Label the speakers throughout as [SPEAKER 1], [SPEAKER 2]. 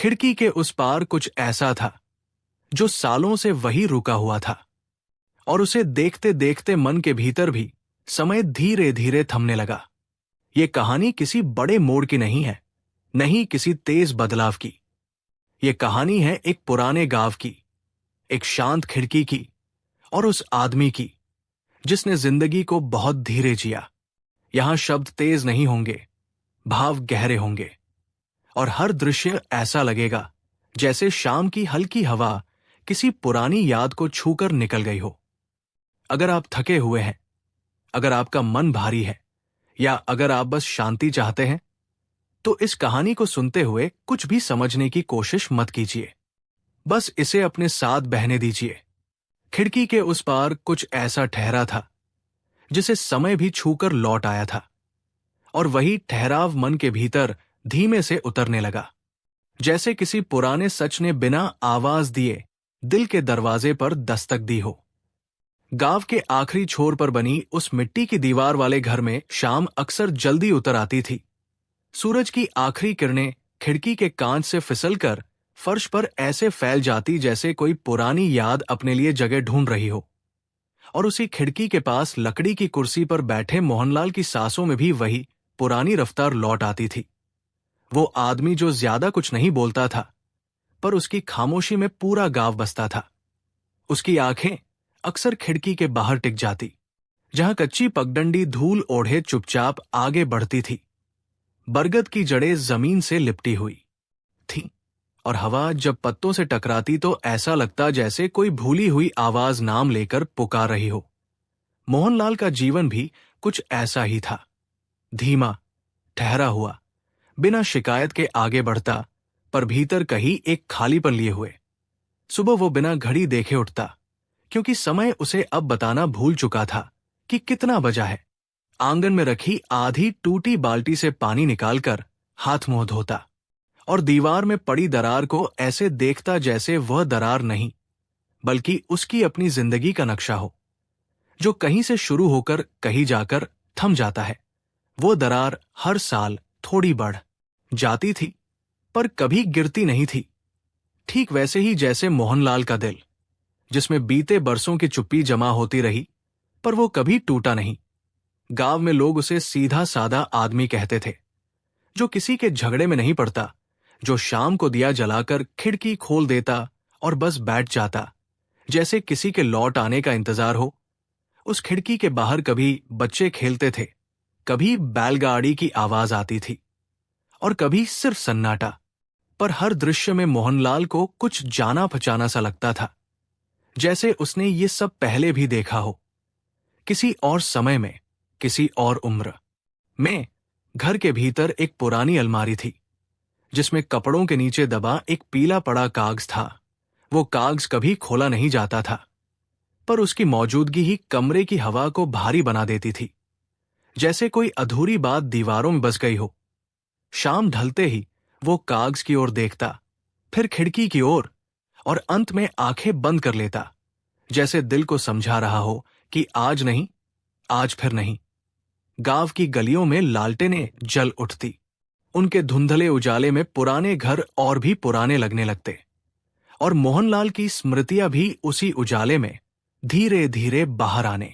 [SPEAKER 1] खिड़की के उस पार कुछ ऐसा था जो सालों से वही रुका हुआ था, और उसे देखते देखते मन के भीतर भी समय धीरे धीरे थमने लगा। ये कहानी किसी बड़े मोड़ की नहीं है, नहीं किसी तेज बदलाव की। ये कहानी है एक पुराने गांव की, एक शांत खिड़की की, और उस आदमी की जिसने जिंदगी को बहुत धीरे जिया। यहां शब्द तेज नहीं होंगे, भाव गहरे होंगे, और हर दृश्य ऐसा लगेगा जैसे शाम की हल्की हवा किसी पुरानी याद को छूकर निकल गई हो। अगर आप थके हुए हैं, अगर आपका मन भारी है, या अगर आप बस शांति चाहते हैं, तो इस कहानी को सुनते हुए कुछ भी समझने की कोशिश मत कीजिए। बस इसे अपने साथ बहने दीजिए। खिड़की के उस पार कुछ ऐसा ठहरा था जिसे समय भी छूकर लौट आया था, और वही ठहराव मन के भीतर धीमे से उतरने लगा, जैसे किसी पुराने सच ने बिना आवाज दिए दिल के दरवाजे पर दस्तक दी हो। गांव के आखिरी छोर पर बनी उस मिट्टी की दीवार वाले घर में शाम अक्सर जल्दी उतर आती थी। सूरज की आखिरी किरणें खिड़की के कांच से फिसलकर फर्श पर ऐसे फैल जाती जैसे कोई पुरानी याद अपने लिए जगह ढूंढ रही हो। और उसी खिड़की के पास लकड़ी की कुर्सी पर बैठे मोहनलाल की सांसों में भी वही पुरानी रफ्तार लौट आती थी। वो आदमी जो ज्यादा कुछ नहीं बोलता था, पर उसकी खामोशी में पूरा गांव बसता था। उसकी आंखें अक्सर खिड़की के बाहर टिक जाती, जहां कच्ची पगडंडी धूल ओढ़े चुपचाप आगे बढ़ती थी। बरगद की जड़ें जमीन से लिपटी हुई थीं, और हवा जब पत्तों से टकराती तो ऐसा लगता जैसे कोई भूली हुई आवाज नाम लेकर पुकार रही हो। मोहनलाल का जीवन भी कुछ ऐसा ही था, धीमा, ठहरा हुआ, बिना शिकायत के आगे बढ़ता, पर भीतर कहीं एक खालीपन लिए हुए। सुबह वो बिना घड़ी देखे उठता, क्योंकि समय उसे अब बताना भूल चुका था कि कितना बजा है। आंगन में रखी आधी टूटी बाल्टी से पानी निकालकर हाथ मुंह धोता, और दीवार में पड़ी दरार को ऐसे देखता जैसे वह दरार नहीं, बल्कि उसकी अपनी जिंदगी का नक्शा हो, जो कहीं से शुरू होकर कहीं जाकर थम जाता है। वो दरार हर साल थोड़ी बढ़ जाती थी, पर कभी गिरती नहीं थी। ठीक वैसे ही जैसे मोहनलाल का दिल, जिसमें बीते बरसों की चुप्पी जमा होती रही, पर वो कभी टूटा नहीं। गांव में लोग उसे सीधा साधा आदमी कहते थे, जो किसी के झगड़े में नहीं पड़ता, जो शाम को दिया जलाकर खिड़की खोल देता और बस बैठ जाता, जैसे किसी के लौट आने का इंतजार हो। उस खिड़की के बाहर कभी बच्चे खेलते थे, कभी बैलगाड़ी की आवाज आती थी, और कभी सिर्फ सन्नाटा, पर हर दृश्य में मोहनलाल को कुछ जाना पहचाना सा लगता था, जैसे उसने ये सब पहले भी देखा हो, किसी और समय में, किसी और उम्र में। घर के भीतर एक पुरानी अलमारी थी, जिसमें कपड़ों के नीचे दबा एक पीला पड़ा कागज था। वो कागज कभी खोला नहीं जाता था, पर उसकी मौजूदगी ही कमरे की हवा को भारी बना देती थी, जैसे कोई अधूरी बात दीवारों में बस गई हो। शाम ढलते ही वो कागज की ओर देखता, फिर खिड़की की ओर, और अंत में आंखें बंद कर लेता, जैसे दिल को समझा रहा हो कि आज नहीं, आज फिर नहीं। गांव की गलियों में लालटेनें जल उठती, उनके धुंधले उजाले में पुराने घर और भी पुराने लगने लगते, और मोहनलाल की स्मृतियां भी उसी उजाले में धीरे धीरे बाहर आने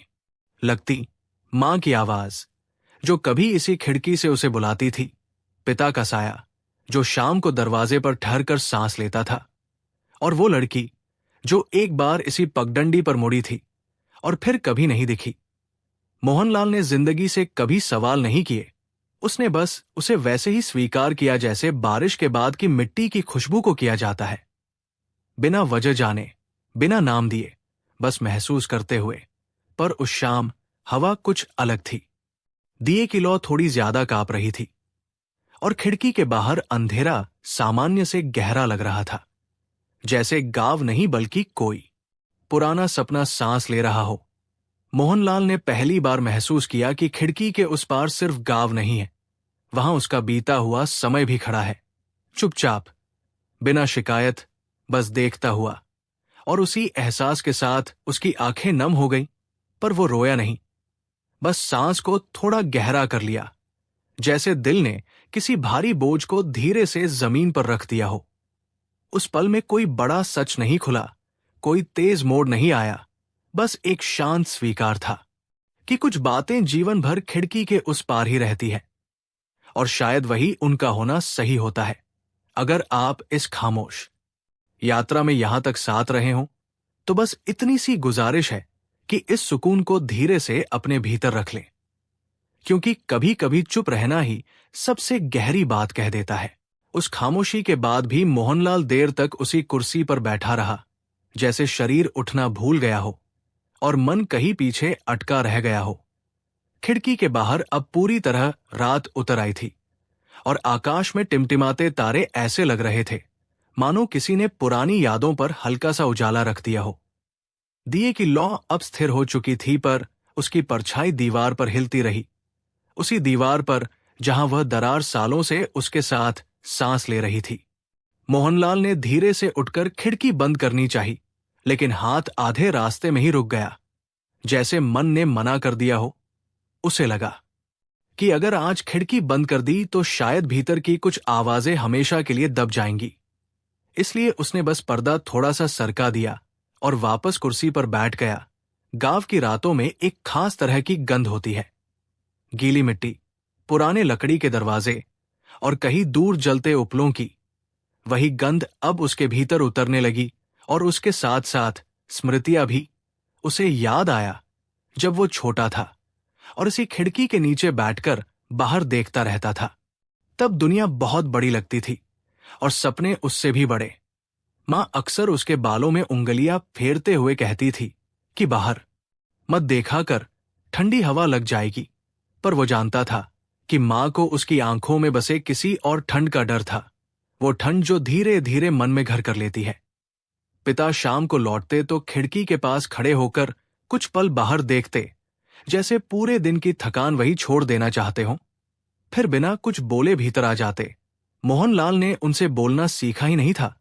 [SPEAKER 1] लगती। मां की आवाज, जो कभी इसी खिड़की से उसे बुलाती थी, पिता का साया, जो शाम को दरवाजे पर ठहरकर सांस लेता था, और वो लड़की जो एक बार इसी पगडंडी पर मुड़ी थी और फिर कभी नहीं दिखी। मोहनलाल ने जिंदगी से कभी सवाल नहीं किए, उसने बस उसे वैसे ही स्वीकार किया जैसे बारिश के बाद की मिट्टी की खुशबू को किया जाता है, बिना वजह जाने, बिना नाम दिए, बस महसूस करते हुए। पर उस शाम हवा कुछ अलग थी। दिए की लौ थोड़ी ज्यादा कांप रही थी, और खिड़की के बाहर अंधेरा सामान्य से गहरा लग रहा था, जैसे गांव नहीं बल्कि कोई पुराना सपना सांस ले रहा हो। मोहनलाल ने पहली बार महसूस किया कि खिड़की के उस पार सिर्फ गांव नहीं है, वहां उसका बीता हुआ समय भी खड़ा है, चुपचाप, बिना शिकायत, बस देखता हुआ। और उसी एहसास के साथ उसकी आंखें नम हो गईं, पर वो रोया नहीं, बस सांस को थोड़ा गहरा कर लिया, जैसे दिल ने किसी भारी बोझ को धीरे से जमीन पर रख दिया हो। उस पल में कोई बड़ा सच नहीं खुला, कोई तेज मोड़ नहीं आया, बस एक शांत स्वीकार था कि कुछ बातें जीवन भर खिड़की के उस पार ही रहती है, और शायद वही उनका होना सही होता है। अगर आप इस खामोश यात्रा में यहां तक साथ रहे हों, तो बस इतनी सी गुजारिश है कि इस सुकून को धीरे से अपने भीतर रख लें, क्योंकि कभी कभी चुप रहना ही सबसे गहरी बात कह देता है। उस खामोशी के बाद भी मोहनलाल देर तक उसी कुर्सी पर बैठा रहा, जैसे शरीर उठना भूल गया हो और मन कहीं पीछे अटका रह गया हो। खिड़की के बाहर अब पूरी तरह रात उतर आई थी, और आकाश में टिमटिमाते तारे ऐसे लग रहे थे मानो किसी ने पुरानी यादों पर हल्का सा उजाला रख दिया हो। दिए की लौ अब स्थिर हो चुकी थी, पर उसकी परछाई दीवार पर हिलती रही, उसी दीवार पर जहां वह दरार सालों से उसके साथ सांस ले रही थी। मोहनलाल ने धीरे से उठकर खिड़की बंद करनी चाही, लेकिन हाथ आधे रास्ते में ही रुक गया, जैसे मन ने मना कर दिया हो। उसे लगा कि अगर आज खिड़की बंद कर दी तो शायद भीतर की कुछ आवाजें हमेशा के लिए दब जाएंगी। इसलिए उसने बस पर्दा थोड़ा सा सरका दिया और वापस कुर्सी पर बैठ गया। गांव की रातों में एक खास तरह की गंध होती है, गीली मिट्टी, पुराने लकड़ी के दरवाजे और कहीं दूर जलते उपलों की। वही गंध अब उसके भीतर उतरने लगी, और उसके साथ साथ स्मृतियां भी। उसे याद आया जब वो छोटा था और इसी खिड़की के नीचे बैठकर बाहर देखता रहता था। तब दुनिया बहुत बड़ी लगती थी और सपने उससे भी बड़े। मां अक्सर उसके बालों में उंगलियां फेरते हुए कहती थी कि बाहर मत देखा कर, ठंडी हवा लग जाएगी। पर वो जानता था कि मां को उसकी आंखों में बसे किसी और ठंड का डर था, वो ठंड जो धीरे धीरे मन में घर कर लेती है। पिता शाम को लौटते तो खिड़की के पास खड़े होकर कुछ पल बाहर देखते, जैसे पूरे दिन की थकान वही छोड़ देना चाहते हों। फिर बिना कुछ बोले भीतर आ जाते। मोहनलाल ने उनसे बोलना सीखा ही नहीं था,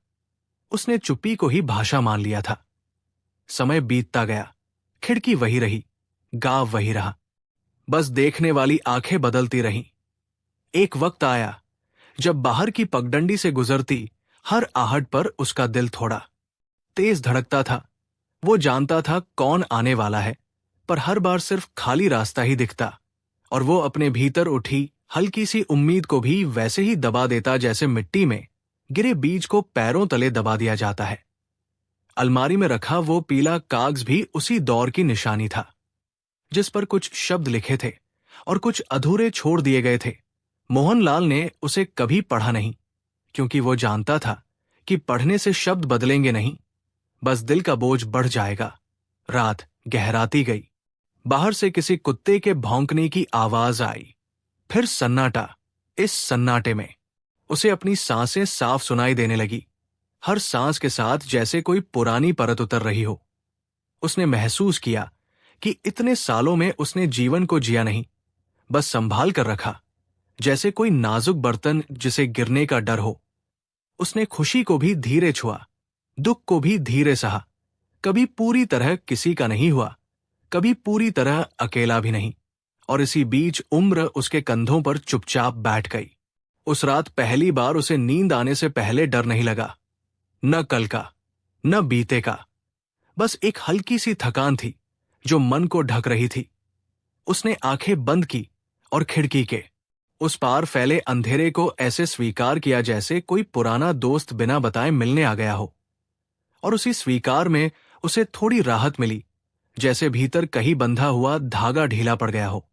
[SPEAKER 1] उसने चुप्पी को ही भाषा मान लिया था। समय बीतता गया, खिड़की वही रही, गांव वही रहा, बस देखने वाली आंखें बदलती रहीं। एक वक्त आया जब बाहर की पगडंडी से गुजरती हर आहट पर उसका दिल थोड़ा तेज धड़कता था। वो जानता था कौन आने वाला है, पर हर बार सिर्फ खाली रास्ता ही दिखता, और वो अपने भीतर उठी हल्की सी उम्मीद को भी वैसे ही दबा देता जैसे मिट्टी में गिरे बीज को पैरों तले दबा दिया जाता है। अलमारी में रखा वो पीला कागज भी उसी दौर की निशानी था, जिस पर कुछ शब्द लिखे थे और कुछ अधूरे छोड़ दिए गए थे। मोहनलाल ने उसे कभी पढ़ा नहीं, क्योंकि वो जानता था कि पढ़ने से शब्द बदलेंगे नहीं, बस दिल का बोझ बढ़ जाएगा। रात गहराती गई, बाहर से किसी कुत्ते के भौंकने की आवाज आई, फिर सन्नाटा। इस सन्नाटे में उसे अपनी सांसें साफ सुनाई देने लगी, हर सांस के साथ जैसे कोई पुरानी परत उतर रही हो। उसने महसूस किया कि इतने सालों में उसने जीवन को जिया नहीं, बस संभाल कर रखा, जैसे कोई नाजुक बर्तन जिसे गिरने का डर हो। उसने खुशी को भी धीरे छुआ, दुख को भी धीरे सहा, कभी पूरी तरह किसी का नहीं हुआ, कभी पूरी तरह अकेला भी नहीं, और इसी बीच उम्र उसके कंधों पर चुपचाप बैठ गई। उस रात पहली बार उसे नींद आने से पहले डर नहीं लगा, न कल का, न बीते का, बस एक हल्की सी थकान थी जो मन को ढक रही थी। उसने आंखें बंद की और खिड़की के उस पार फैले अंधेरे को ऐसे स्वीकार किया जैसे कोई पुराना दोस्त बिना बताए मिलने आ गया हो। और उसी स्वीकार में उसे थोड़ी राहत मिली, जैसे भीतर कहीं बंधा हुआ धागा ढीला पड़ गया हो।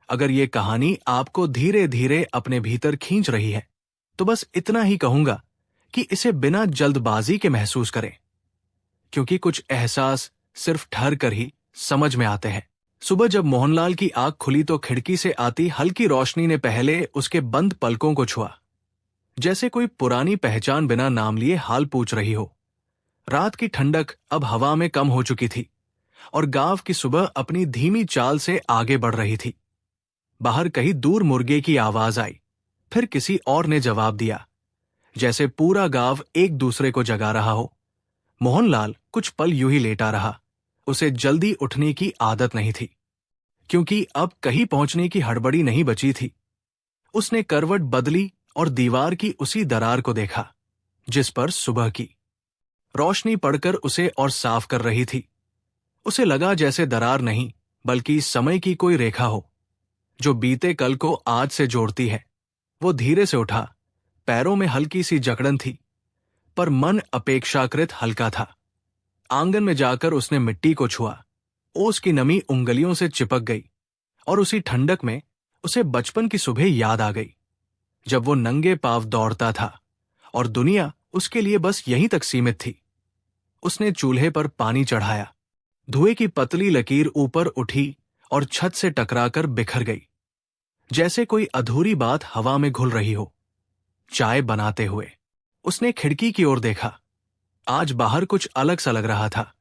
[SPEAKER 1] अगर ये कहानी आपको धीरे धीरे अपने भीतर खींच रही है, तो बस इतना ही कहूंगा कि इसे बिना जल्दबाजी के महसूस करें, क्योंकि कुछ एहसास सिर्फ ठहर कर ही समझ में आते हैं। सुबह जब मोहनलाल की आंख खुली तो खिड़की से आती हल्की रोशनी ने पहले उसके बंद पलकों को छुआ, जैसे कोई पुरानी पहचान बिना नाम लिए हाल पूछ रही हो। रात की ठंडक अब हवा में कम हो चुकी थी और गांव की सुबह अपनी धीमी चाल से आगे बढ़ रही थी। बाहर कहीं दूर मुर्गे की आवाज आई, फिर किसी और ने जवाब दिया, जैसे पूरा गांव एक दूसरे को जगा रहा हो। मोहनलाल कुछ पल यूं ही लेटा रहा, उसे जल्दी उठने की आदत नहीं थी, क्योंकि अब कहीं पहुंचने की हड़बड़ी नहीं बची थी। उसने करवट बदली और दीवार की उसी दरार को देखा जिस पर सुबह की रोशनी पड़कर उसे और साफ कर रही थी। उसे लगा जैसे दरार नहीं बल्कि समय की कोई रेखा हो जो बीते कल को आज से जोड़ती है। वो धीरे से उठा। पैरों में हल्की सी जकड़न थी, पर मन अपेक्षाकृत हल्का था। आंगन में जाकर उसने मिट्टी को छुआ। ओस की नमी उंगलियों से चिपक गई और उसी ठंडक में उसे बचपन की सुबह याद आ गई, जब वो नंगे पांव दौड़ता था और दुनिया उसके लिए बस यहीं तक सीमित थी। उसने चूल्हे पर पानी चढ़ाया। धुएं की पतली लकीर ऊपर उठी और छत से टकराकर बिखर गई, जैसे कोई अधूरी बात हवा में घुल रही हो। चाय बनाते हुए उसने खिड़की की ओर देखा। आज बाहर कुछ अलग सा लग रहा था।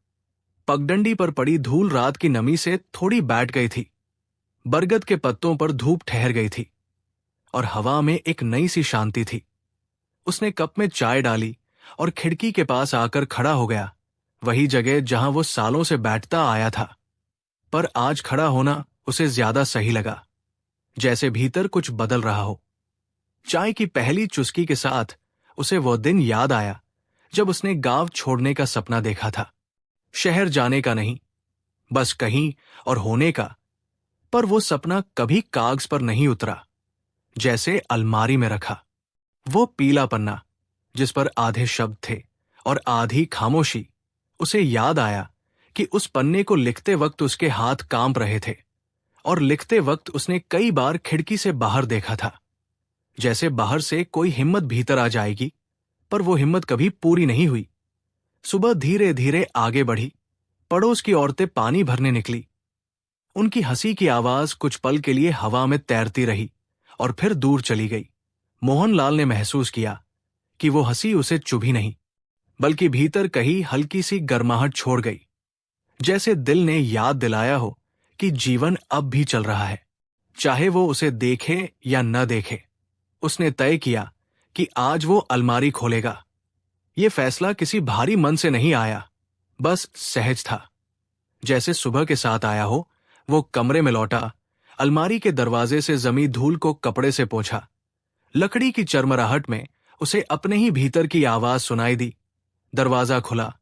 [SPEAKER 1] पगडंडी पर पड़ी धूल रात की नमी से थोड़ी बैठ गई थी। बरगद के पत्तों पर धूप ठहर गई थी और हवा में एक नई सी शांति थी। उसने कप में चाय डाली और खिड़की के पास आकर खड़ा हो गया, वही जगह जहां वो सालों से बैठता आया था। पर आज खड़ा होना उसे ज्यादा सही लगा, जैसे भीतर कुछ बदल रहा हो। चाय की पहली चुस्की के साथ उसे वो दिन याद आया जब उसने गांव छोड़ने का सपना देखा था। शहर जाने का नहीं, बस कहीं और होने का। पर वो सपना कभी कागज पर नहीं उतरा, जैसे अलमारी में रखा। वो पीला पन्ना जिस पर आधे शब्द थे और आधी खामोशी। उसे याद आया कि उस पन्ने को लिखते वक्त उसके हाथ कांप रहे थे और लिखते वक्त उसने कई बार खिड़की से बाहर देखा था, जैसे बाहर से कोई हिम्मत भीतर आ जाएगी। पर वो हिम्मत कभी पूरी नहीं हुई। सुबह धीरे धीरे आगे बढ़ी। पड़ोस की औरतें पानी भरने निकली। उनकी हंसी की आवाज कुछ पल के लिए हवा में तैरती रही और फिर दूर चली गई। मोहनलाल ने महसूस किया कि वो हंसी उसे चुभी नहीं, बल्कि भीतर कहीं हल्की सी गर्माहट छोड़ गई, जैसे दिल ने याद दिलाया हो कि जीवन अब भी चल रहा है, चाहे वो उसे देखे या न देखे। उसने तय किया कि आज वो अलमारी खोलेगा। ये फैसला किसी भारी मन से नहीं आया, बस सहज था, जैसे सुबह के साथ आया हो। वो कमरे में लौटा। अलमारी के दरवाजे से जमी धूल को कपड़े से पोंछा। लकड़ी की चरमराहट में उसे अपने ही भीतर की आवाज सुनाई दी। दरवाजा खुला।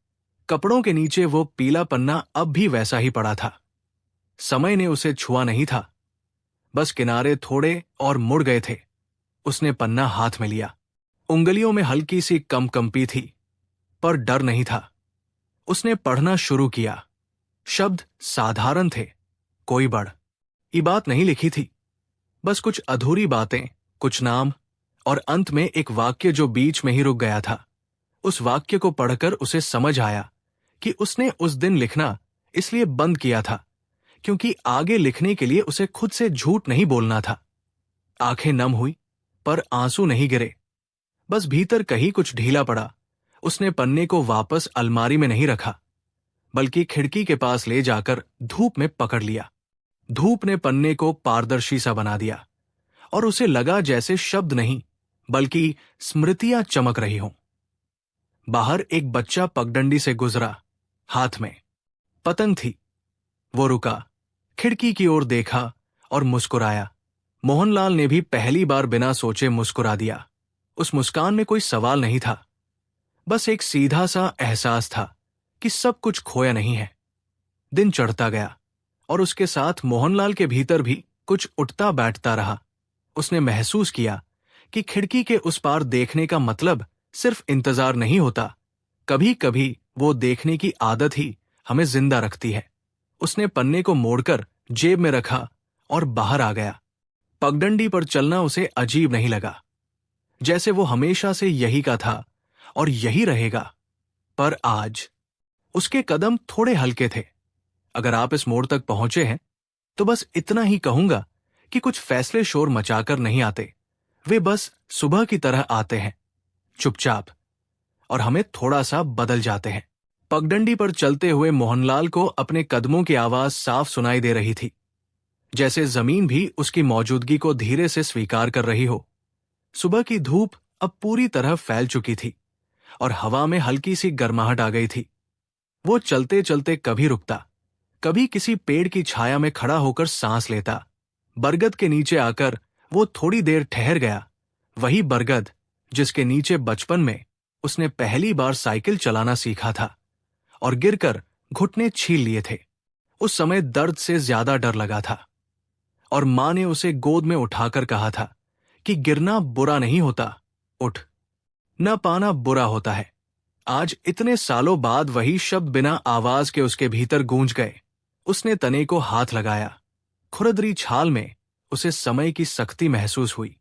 [SPEAKER 1] कपड़ों के नीचे वो पीला पन्ना अब भी वैसा ही पड़ा था। समय ने उसे छुआ नहीं था, बस किनारे थोड़े और मुड़ गए थे। उसने पन्ना हाथ में लिया। उंगलियों में हल्की सी कंपी थी, पर डर नहीं था। उसने पढ़ना शुरू किया। शब्द साधारण थे, कोई बड़ ये बात नहीं लिखी थी, बस कुछ अधूरी बातें, कुछ नाम और अंत में एक वाक्य जो बीच में ही रुक गया था। उस वाक्य को पढ़कर उसे समझ आया कि उसने उस दिन लिखना इसलिए बंद किया था क्योंकि आगे लिखने के लिए उसे खुद से झूठ नहीं बोलना था। आंखें नम हुई, पर आंसू नहीं गिरे, बस भीतर कहीं कुछ ढीला पड़ा। उसने पन्ने को वापस अलमारी में नहीं रखा, बल्कि खिड़की के पास ले जाकर धूप में पकड़ लिया। धूप ने पन्ने को पारदर्शी सा बना दिया और उसे लगा जैसे शब्द नहीं बल्कि स्मृतियां चमक रही हों। बाहर एक बच्चा पगडंडी से गुजरा, हाथ में पतंग थी। वो रुका, खिड़की की ओर देखा और मुस्कुराया। मोहनलाल ने भी पहली बार बिना सोचे मुस्कुरा दिया। उस मुस्कान में कोई सवाल नहीं था, बस एक सीधा सा एहसास था कि सब कुछ खोया नहीं है। दिन चढ़ता गया और उसके साथ मोहनलाल के भीतर भी कुछ उठता बैठता रहा। उसने महसूस किया कि खिड़की के उस पार देखने का मतलब सिर्फ इंतजार नहीं होता, कभी कभी वो देखने की आदत ही हमें जिंदा रखती है। उसने पन्ने को मोड़कर जेब में रखा और बाहर आ गया। पगडंडी पर चलना उसे अजीब नहीं लगा, जैसे वो हमेशा से यही का था और यही रहेगा। पर आज उसके कदम थोड़े हल्के थे। अगर आप इस मोड़ तक पहुंचे हैं तो बस इतना ही कहूंगा कि कुछ फैसले शोर मचाकर नहीं आते, वे बस सुबह की तरह आते हैं, चुपचाप, और हमें थोड़ा सा बदल जाते हैं। पगडंडी पर चलते हुए मोहनलाल को अपने कदमों की आवाज साफ सुनाई दे रही थी, जैसे जमीन भी उसकी मौजूदगी को धीरे से स्वीकार कर रही हो। सुबह की धूप अब पूरी तरह फैल चुकी थी और हवा में हल्की सी गर्माहट आ गई थी। वो चलते चलते कभी रुकता, कभी किसी पेड़ की छाया में खड़ा होकर सांस लेता। बरगद के नीचे आकर वो थोड़ी देर ठहर गया, वही बरगद जिसके नीचे बचपन में उसने पहली बार साइकिल चलाना सीखा था और गिरकर घुटने छील लिए थे। उस समय दर्द से ज्यादा डर लगा था और मां ने उसे गोद में उठाकर कहा था कि गिरना बुरा नहीं होता, उठ। न पाना बुरा होता है। आज इतने सालों बाद वही शब्द बिना आवाज के उसके भीतर गूंज गए। उसने तने को हाथ लगाया। खुरदरी छाल में उसे समय की सख्ती महसूस हुई,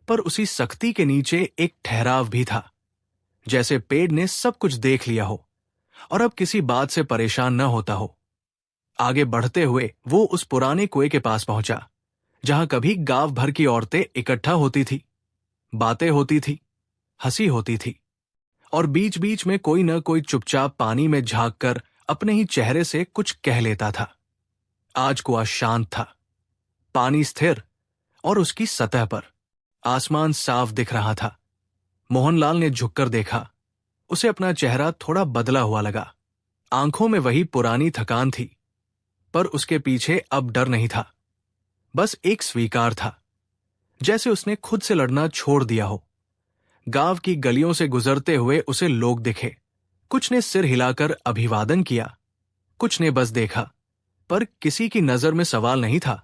[SPEAKER 1] पर उसी सख्ती के नीचे एक ठहराव भी था, जैसे पेड़ ने सब कुछ देख लिया हो और अब किसी बात से परेशान न होता हो। आगे बढ़ते हुए वो उस पुराने कुएं के पास पहुंचा, जहां कभी गांव भर की औरतें इकट्ठा होती थी, बातें होती थी, हंसी होती थी और बीच बीच में कोई न कोई चुपचाप पानी में झांक कर अपने ही चेहरे से कुछ कह लेता था। आज कुआं शांत था, पानी स्थिर और उसकी सतह पर आसमान साफ दिख रहा था। मोहनलाल ने झुककर देखा। उसे अपना चेहरा थोड़ा बदला हुआ लगा। आंखों में वही पुरानी थकान थी, पर उसके पीछे अब डर नहीं था, बस एक स्वीकार था, जैसे उसने खुद से लड़ना छोड़ दिया हो। गांव की गलियों से गुजरते हुए उसे लोग दिखे। कुछ ने सिर हिलाकर अभिवादन किया, कुछ ने बस देखा, पर किसी की नजर में सवाल नहीं था।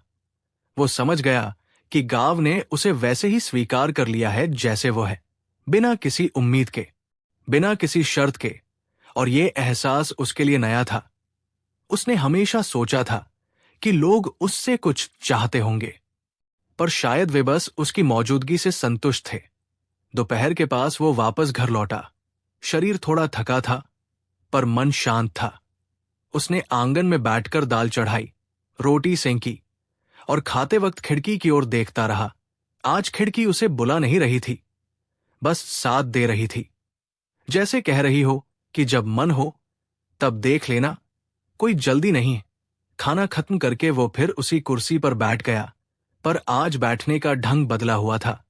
[SPEAKER 1] वो समझ गया कि गांव ने उसे वैसे ही स्वीकार कर लिया है जैसे वो है, बिना किसी उम्मीद के, बिना किसी शर्त के। और ये एहसास उसके लिए नया था। उसने हमेशा सोचा था कि लोग उससे कुछ चाहते होंगे, पर शायद वे बस उसकी मौजूदगी से संतुष्ट थे। दोपहर के पास वो वापस घर लौटा। शरीर थोड़ा थका था, पर मन शांत था। उसने आंगन में बैठकर दाल चढ़ाई, रोटी सेंकी और खाते वक्त खिड़की की ओर देखता रहा। आज खिड़की उसे बुला नहीं रही थी, बस साथ दे रही थी, जैसे कह रही हो कि जब मन हो तब देख लेना, कोई जल्दी नहीं। खाना खत्म करके वो फिर उसी कुर्सी पर बैठ गया, पर आज बैठने का ढंग बदला हुआ था।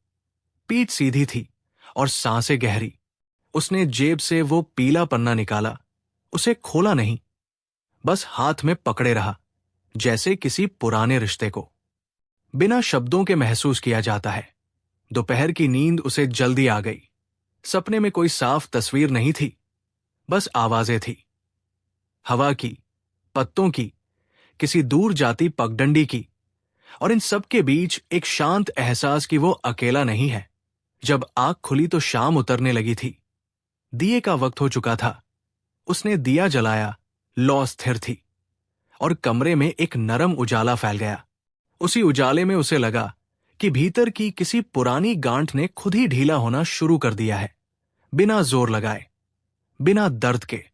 [SPEAKER 1] पीठ सीधी थी और सांसें गहरी। उसने जेब से वो पीला पन्ना निकाला। उसे खोला नहीं, बस हाथ में पकड़े रहा, जैसे किसी पुराने रिश्ते को बिना शब्दों के महसूस किया जाता है। दोपहर की नींद उसे जल्दी आ गई। सपने में कोई साफ तस्वीर नहीं थी, बस आवाजें थी, हवा की, पत्तों की, किसी दूर जाती पगडंडी की, और इन सब के बीच एक शांत एहसास कि वो अकेला नहीं है। जब आंख खुली तो शाम उतरने लगी थी। दिए का वक्त हो चुका था। उसने दिया जलाया, लौ स्थिर थी और कमरे में एक नरम उजाला फैल गया। उसी उजाले में उसे लगा कि भीतर की किसी पुरानी गांठ ने खुद ही ढीला होना शुरू कर दिया है, बिना जोर लगाए, बिना दर्द के।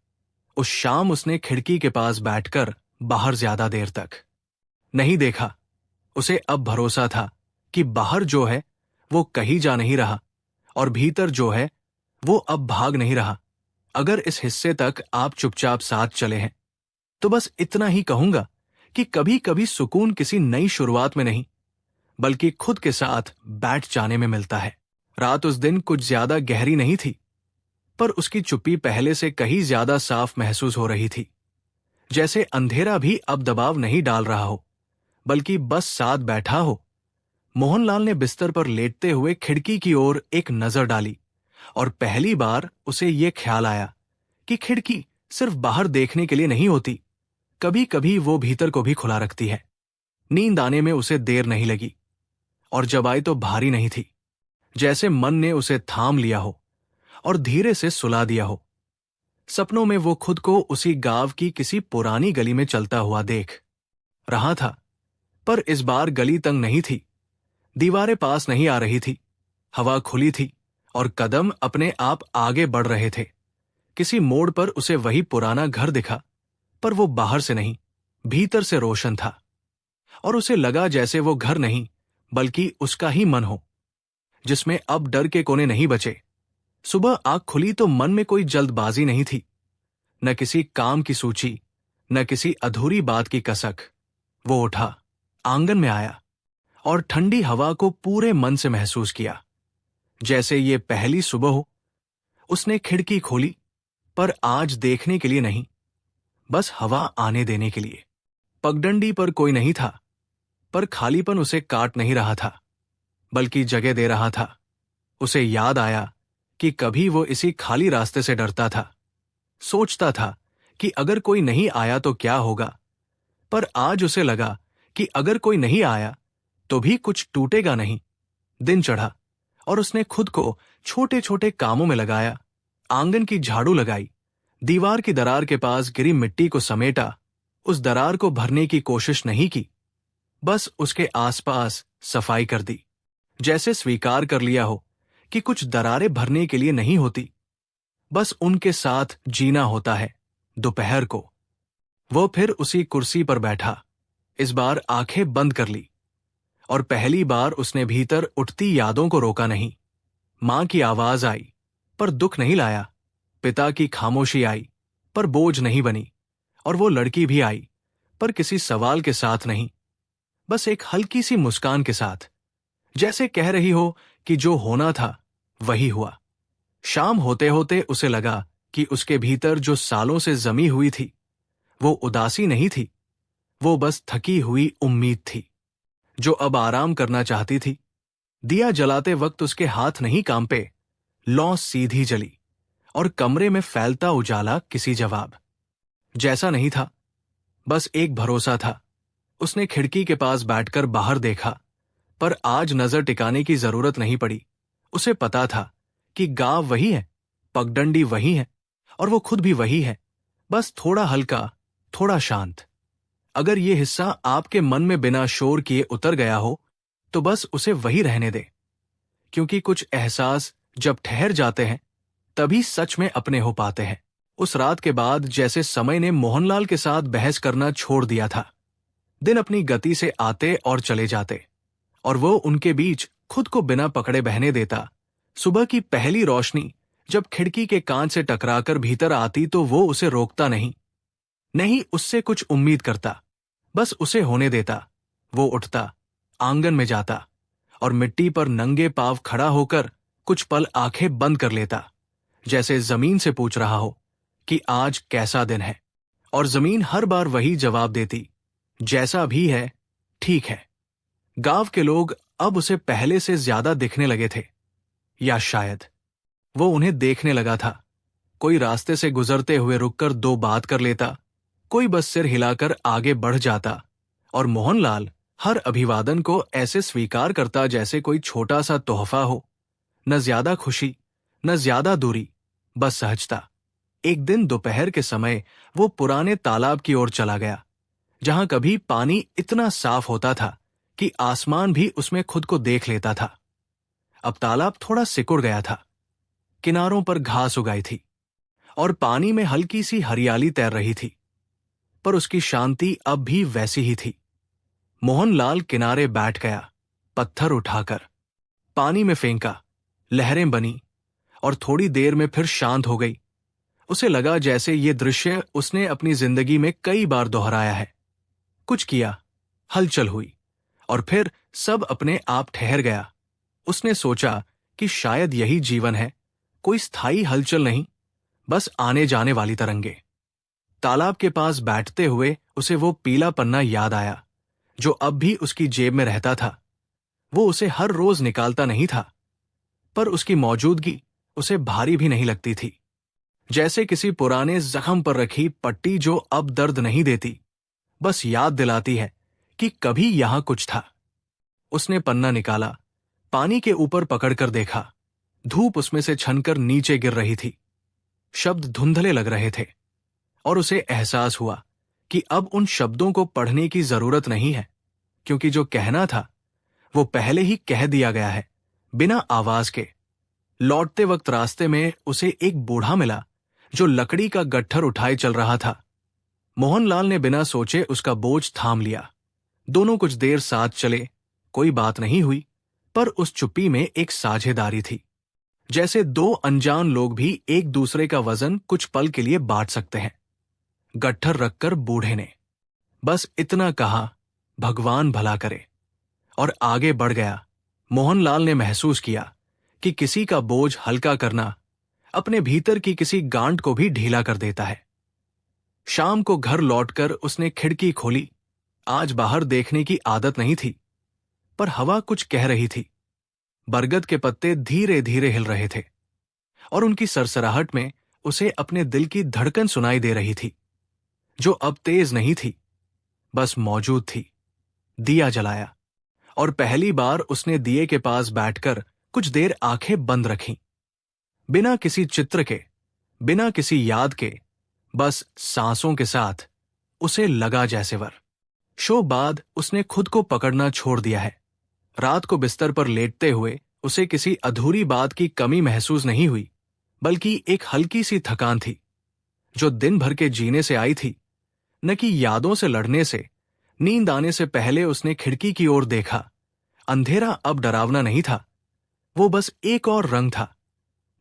[SPEAKER 1] उस शाम उसने खिड़की के पास बैठकर बाहर ज्यादा देर तक नहीं देखा। उसे अब भरोसा था कि बाहर जो है वो कहीं जा नहीं रहा और भीतर जो है वो अब भाग नहीं रहा। अगर इस हिस्से तक आप चुपचाप साथ चले हैं तो बस इतना ही कहूंगा कि कभी कभी सुकून किसी नई शुरुआत में नहीं, बल्कि खुद के साथ बैठ जाने में मिलता है। रात उस दिन कुछ ज्यादा गहरी नहीं थी, पर उसकी चुप्पी पहले से कहीं ज्यादा साफ महसूस हो रही थी, जैसे अंधेरा भी अब दबाव नहीं डाल रहा हो, बल्कि बस साथ बैठा हो। मोहनलाल ने बिस्तर पर लेटते हुए खिड़की की ओर एक नजर डाली और पहली बार उसे ये ख्याल आया कि खिड़की सिर्फ बाहर देखने के लिए नहीं होती, कभी कभी वो भीतर को भी खुला रखती है। नींद आने में उसे देर नहीं लगी और जब आई तो भारी नहीं थी, जैसे मन ने उसे थाम लिया हो और धीरे से सुला दिया हो। सपनों में वो खुद को उसी गांव की किसी पुरानी गली में चलता हुआ देख रहा था, पर इस बार गली तंग नहीं थी, दीवारें पास नहीं आ रही थी, हवा खुली थी और कदम अपने आप आगे बढ़ रहे थे। किसी मोड़ पर उसे वही पुराना घर दिखा, पर वो बाहर से नहीं, भीतर से रोशन था और उसे लगा जैसे वो घर नहीं बल्कि उसका ही मन हो, जिसमें अब डर के कोने नहीं बचे। सुबह आंख खुली तो मन में कोई जल्दबाजी नहीं थी, न किसी काम की सूची, न किसी अधूरी बात की कसक। वो उठा, आंगन में आया और ठंडी हवा को पूरे मन से महसूस किया, जैसे ये पहली सुबह हो। उसने खिड़की खोली, पर आज देखने के लिए नहीं, बस हवा आने देने के लिए। पगडंडी पर कोई नहीं था, पर खालीपन उसे काट नहीं रहा था, बल्कि जगह दे रहा था। उसे याद आया कि कभी वो इसी खाली रास्ते से डरता था। सोचता था कि अगर कोई नहीं आया तो क्या होगा, पर आज उसे लगा कि अगर कोई नहीं आया तो भी कुछ टूटेगा नहीं। दिन चढ़ा और उसने खुद को छोटे छोटे कामों में लगाया। आंगन की झाड़ू लगाई, दीवार की दरार के पास गिरी मिट्टी को समेटा, उस दरार को भरने की कोशिश नहीं की, बस उसके आसपास सफाई कर दी। जैसे स्वीकार कर लिया हो कि कुछ दरारें भरने के लिए नहीं होती, बस उनके साथ जीना होता है। दोपहर को वो फिर उसी कुर्सी पर बैठा, इस बार आंखें बंद कर ली, और पहली बार उसने भीतर उठती यादों को रोका नहीं। मां की आवाज आई पर दुख नहीं लाया, पिता की खामोशी आई पर बोझ नहीं बनी, और वो लड़की भी आई पर किसी सवाल के साथ नहीं, बस एक हल्की सी मुस्कान के साथ, जैसे कह रही हो कि जो होना था वही हुआ। शाम होते होते उसे लगा कि उसके भीतर जो सालों से जमी हुई थी वो उदासी नहीं थी, वो बस थकी हुई उम्मीद थी जो अब आराम करना चाहती थी। दिया जलाते वक्त उसके हाथ नहीं कांपे, लौ सीधी जली और कमरे में फैलता उजाला किसी जवाब जैसा नहीं था, बस एक भरोसा था। उसने खिड़की के पास बैठकर बाहर देखा, पर आज नजर टिकाने की जरूरत नहीं पड़ी। उसे पता था कि गांव वही है, पगडंडी वही है, और वो खुद भी वही है, बस थोड़ा हल्का, थोड़ा शांत। अगर ये हिस्सा आपके मन में बिना शोर किए उतर गया हो तो बस उसे वही रहने दे, क्योंकि कुछ एहसास जब ठहर जाते हैं तभी सच में अपने हो पाते हैं। उस रात के बाद जैसे समय ने मोहनलाल के साथ बहस करना छोड़ दिया था। दिन अपनी गति से आते और चले जाते, और वो उनके बीच खुद को बिना पकड़े बहने देता। सुबह की पहली रोशनी जब खिड़की के कांच से टकराकर भीतर आती तो वो उसे रोकता नहीं उससे कुछ उम्मीद करता, बस उसे होने देता। वो उठता, आंगन में जाता और मिट्टी पर नंगे पांव खड़ा होकर कुछ पल आंखें बंद कर लेता, जैसे जमीन से पूछ रहा हो कि आज कैसा दिन है। और जमीन हर बार वही जवाब देती, जैसा भी है ठीक है। गांव के लोग अब उसे पहले से ज्यादा दिखने लगे थे, या शायद वो उन्हें देखने लगा था। कोई रास्ते से गुजरते हुए रुककर दो बात कर लेता, कोई बस सिर हिलाकर आगे बढ़ जाता, और मोहनलाल हर अभिवादन को ऐसे स्वीकार करता जैसे कोई छोटा सा तोहफा हो। न ज्यादा खुशी, न ज्यादा दूरी, बस सहजता। एक दिन दोपहर के समय वो पुराने तालाब की ओर चला गया, जहां कभी पानी इतना साफ होता था कि आसमान भी उसमें खुद को देख लेता था। अब तालाब थोड़ा सिकुड़ गया था, किनारों पर घास उगाई थी और पानी में हल्की सी हरियाली तैर रही थी, पर उसकी शांति अब भी वैसी ही थी। मोहनलाल किनारे बैठ गया, पत्थर उठाकर पानी में फेंका, लहरें बनी और थोड़ी देर में फिर शांत हो गई। उसे लगा जैसे ये दृश्य उसने अपनी जिंदगी में कई बार दोहराया है। कुछ किया, हलचल हुई, और फिर सब अपने आप ठहर गया। उसने सोचा कि शायद यही जीवन है, कोई स्थायी हलचल नहीं, बस आने जाने वाली तरंगे। तालाब के पास बैठते हुए उसे वो पीला पन्ना याद आया जो अब भी उसकी जेब में रहता था। वो उसे हर रोज निकालता नहीं था, पर उसकी मौजूदगी उसे भारी भी नहीं लगती थी, जैसे किसी पुराने जख्म पर रखी पट्टी जो अब दर्द नहीं देती, बस याद दिलाती है कि कभी यहां कुछ था। उसने पन्ना निकाला, पानी के ऊपर पकड़कर देखा। धूप उसमें से छनकर नीचे गिर रही थी, शब्द धुंधले लग रहे थे, और उसे एहसास हुआ कि अब उन शब्दों को पढ़ने की जरूरत नहीं है, क्योंकि जो कहना था वो पहले ही कह दिया गया है, बिना आवाज के। लौटते वक्त रास्ते में उसे एक बूढ़ा मिला जो लकड़ी का गट्ठर उठाए चल रहा था। मोहनलाल ने बिना सोचे उसका बोझ थाम लिया। दोनों कुछ देर साथ चले, कोई बात नहीं हुई, पर उस चुप्पी में एक साझेदारी थी, जैसे दो अनजान लोग भी एक दूसरे का वजन कुछ पल के लिए बांट सकते हैं। गट्ठर रखकर बूढ़े ने बस इतना कहा, भगवान भला करे, और आगे बढ़ गया। मोहनलाल ने महसूस किया कि किसी का बोझ हल्का करना अपने भीतर की किसी गांठ को भी ढीला कर देता है। शाम को घर लौटकर उसने खिड़की खोली। आज बाहर देखने की आदत नहीं थी, पर हवा कुछ कह रही थी। बरगद के पत्ते धीरे धीरे हिल रहे थे। और उनकी सरसराहट में उसे अपने दिल की धड़कन सुनाई दे रही थी, जो अब तेज नहीं थी, बस मौजूद थी। दिया जलाया और पहली बार उसने दिए के पास बैठकर कुछ देर आंखें बंद रखीं। बिना किसी चित्र के, बिना किसी याद के, बस सांसों के साथ उसे लगा जैसे वर्षों बाद उसने खुद को पकड़ना छोड़ दिया है। रात को बिस्तर पर लेटते हुए उसे किसी अधूरी बात की कमी महसूस नहीं हुई, बल्कि एक हल्की सी थकान थी, जो दिन भर के जीने से आई थी, न कि यादों से लड़ने से। नींद आने से पहले उसने खिड़की की ओर देखा। अंधेरा अब डरावना नहीं था, वो बस एक और रंग था,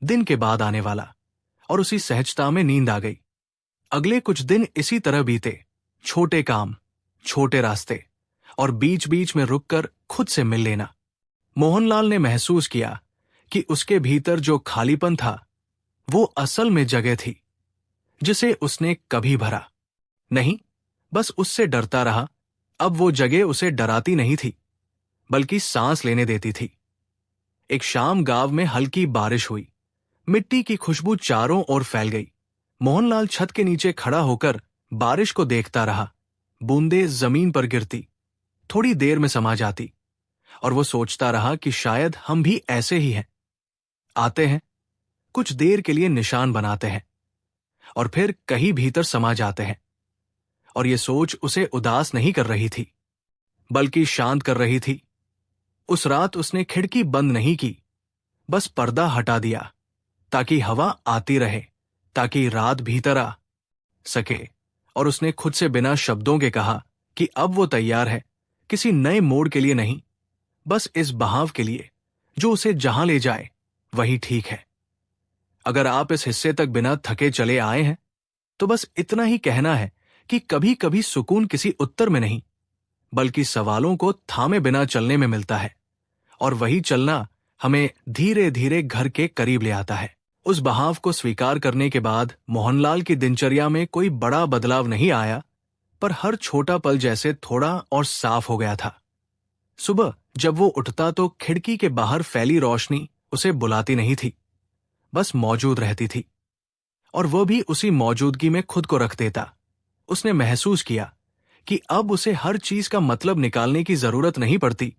[SPEAKER 1] दिन के बाद आने वाला, और उसी सहजता में नींद आ गई। अगले कुछ दिन इसी तरह बीते, छोटे काम, छोटे रास्ते, और बीच बीच में रुककर खुद से मिल लेना। मोहनलाल ने महसूस किया कि उसके भीतर जो खालीपन था, वो असल में जगह थी, जिसे उसने कभी भरा नहीं, बस उससे डरता रहा। अब वो जगह उसे डराती नहीं थी, बल्कि सांस लेने देती थी। एक शाम गांव में हल्की बारिश हुई। मिट्टी की खुशबू चारों ओर फैल गई। मोहनलाल छत के नीचे खड़ा होकर बारिश को देखता रहा। बूंदें जमीन पर गिरती, थोड़ी देर में समा जाती, और वो सोचता रहा कि शायद हम भी ऐसे ही हैं। आते हैं, कुछ देर के लिए निशान बनाते हैं, और फिर कहीं भीतर समा जाते हैं। और ये सोच उसे उदास नहीं कर रही थी, बल्कि शांत कर रही थी। उस रात उसने खिड़की बंद नहीं की, बस पर्दा हटा दिया, ताकि हवा आती रहे, ताकि रात भीतर आ सके। और उसने खुद से बिना शब्दों के कहा कि अब वो तैयार है, किसी नए मोड़ के लिए नहीं, बस इस बहाव के लिए जो उसे जहां ले जाए वही ठीक है। अगर आप इस हिस्से तक बिना थके चले आए हैं, तो बस इतना ही कहना है कि कभी कभी सुकून किसी उत्तर में नहीं, बल्कि सवालों को थामे बिना चलने में मिलता है, और वही चलना हमें धीरे धीरे घर के करीब ले आता है। उस बहाव को स्वीकार करने के बाद मोहनलाल की दिनचर्या में कोई बड़ा बदलाव नहीं आया, पर हर छोटा पल जैसे थोड़ा और साफ हो गया था। सुबह जब वो उठता तो खिड़की के बाहर फैली रोशनी उसे बुलाती नहीं थी, बस मौजूद रहती थी, और वह भी उसी मौजूदगी में खुद को रख देता। उसने महसूस किया कि अब उसे हर चीज का मतलब निकालने की जरूरत नहीं पड़ती।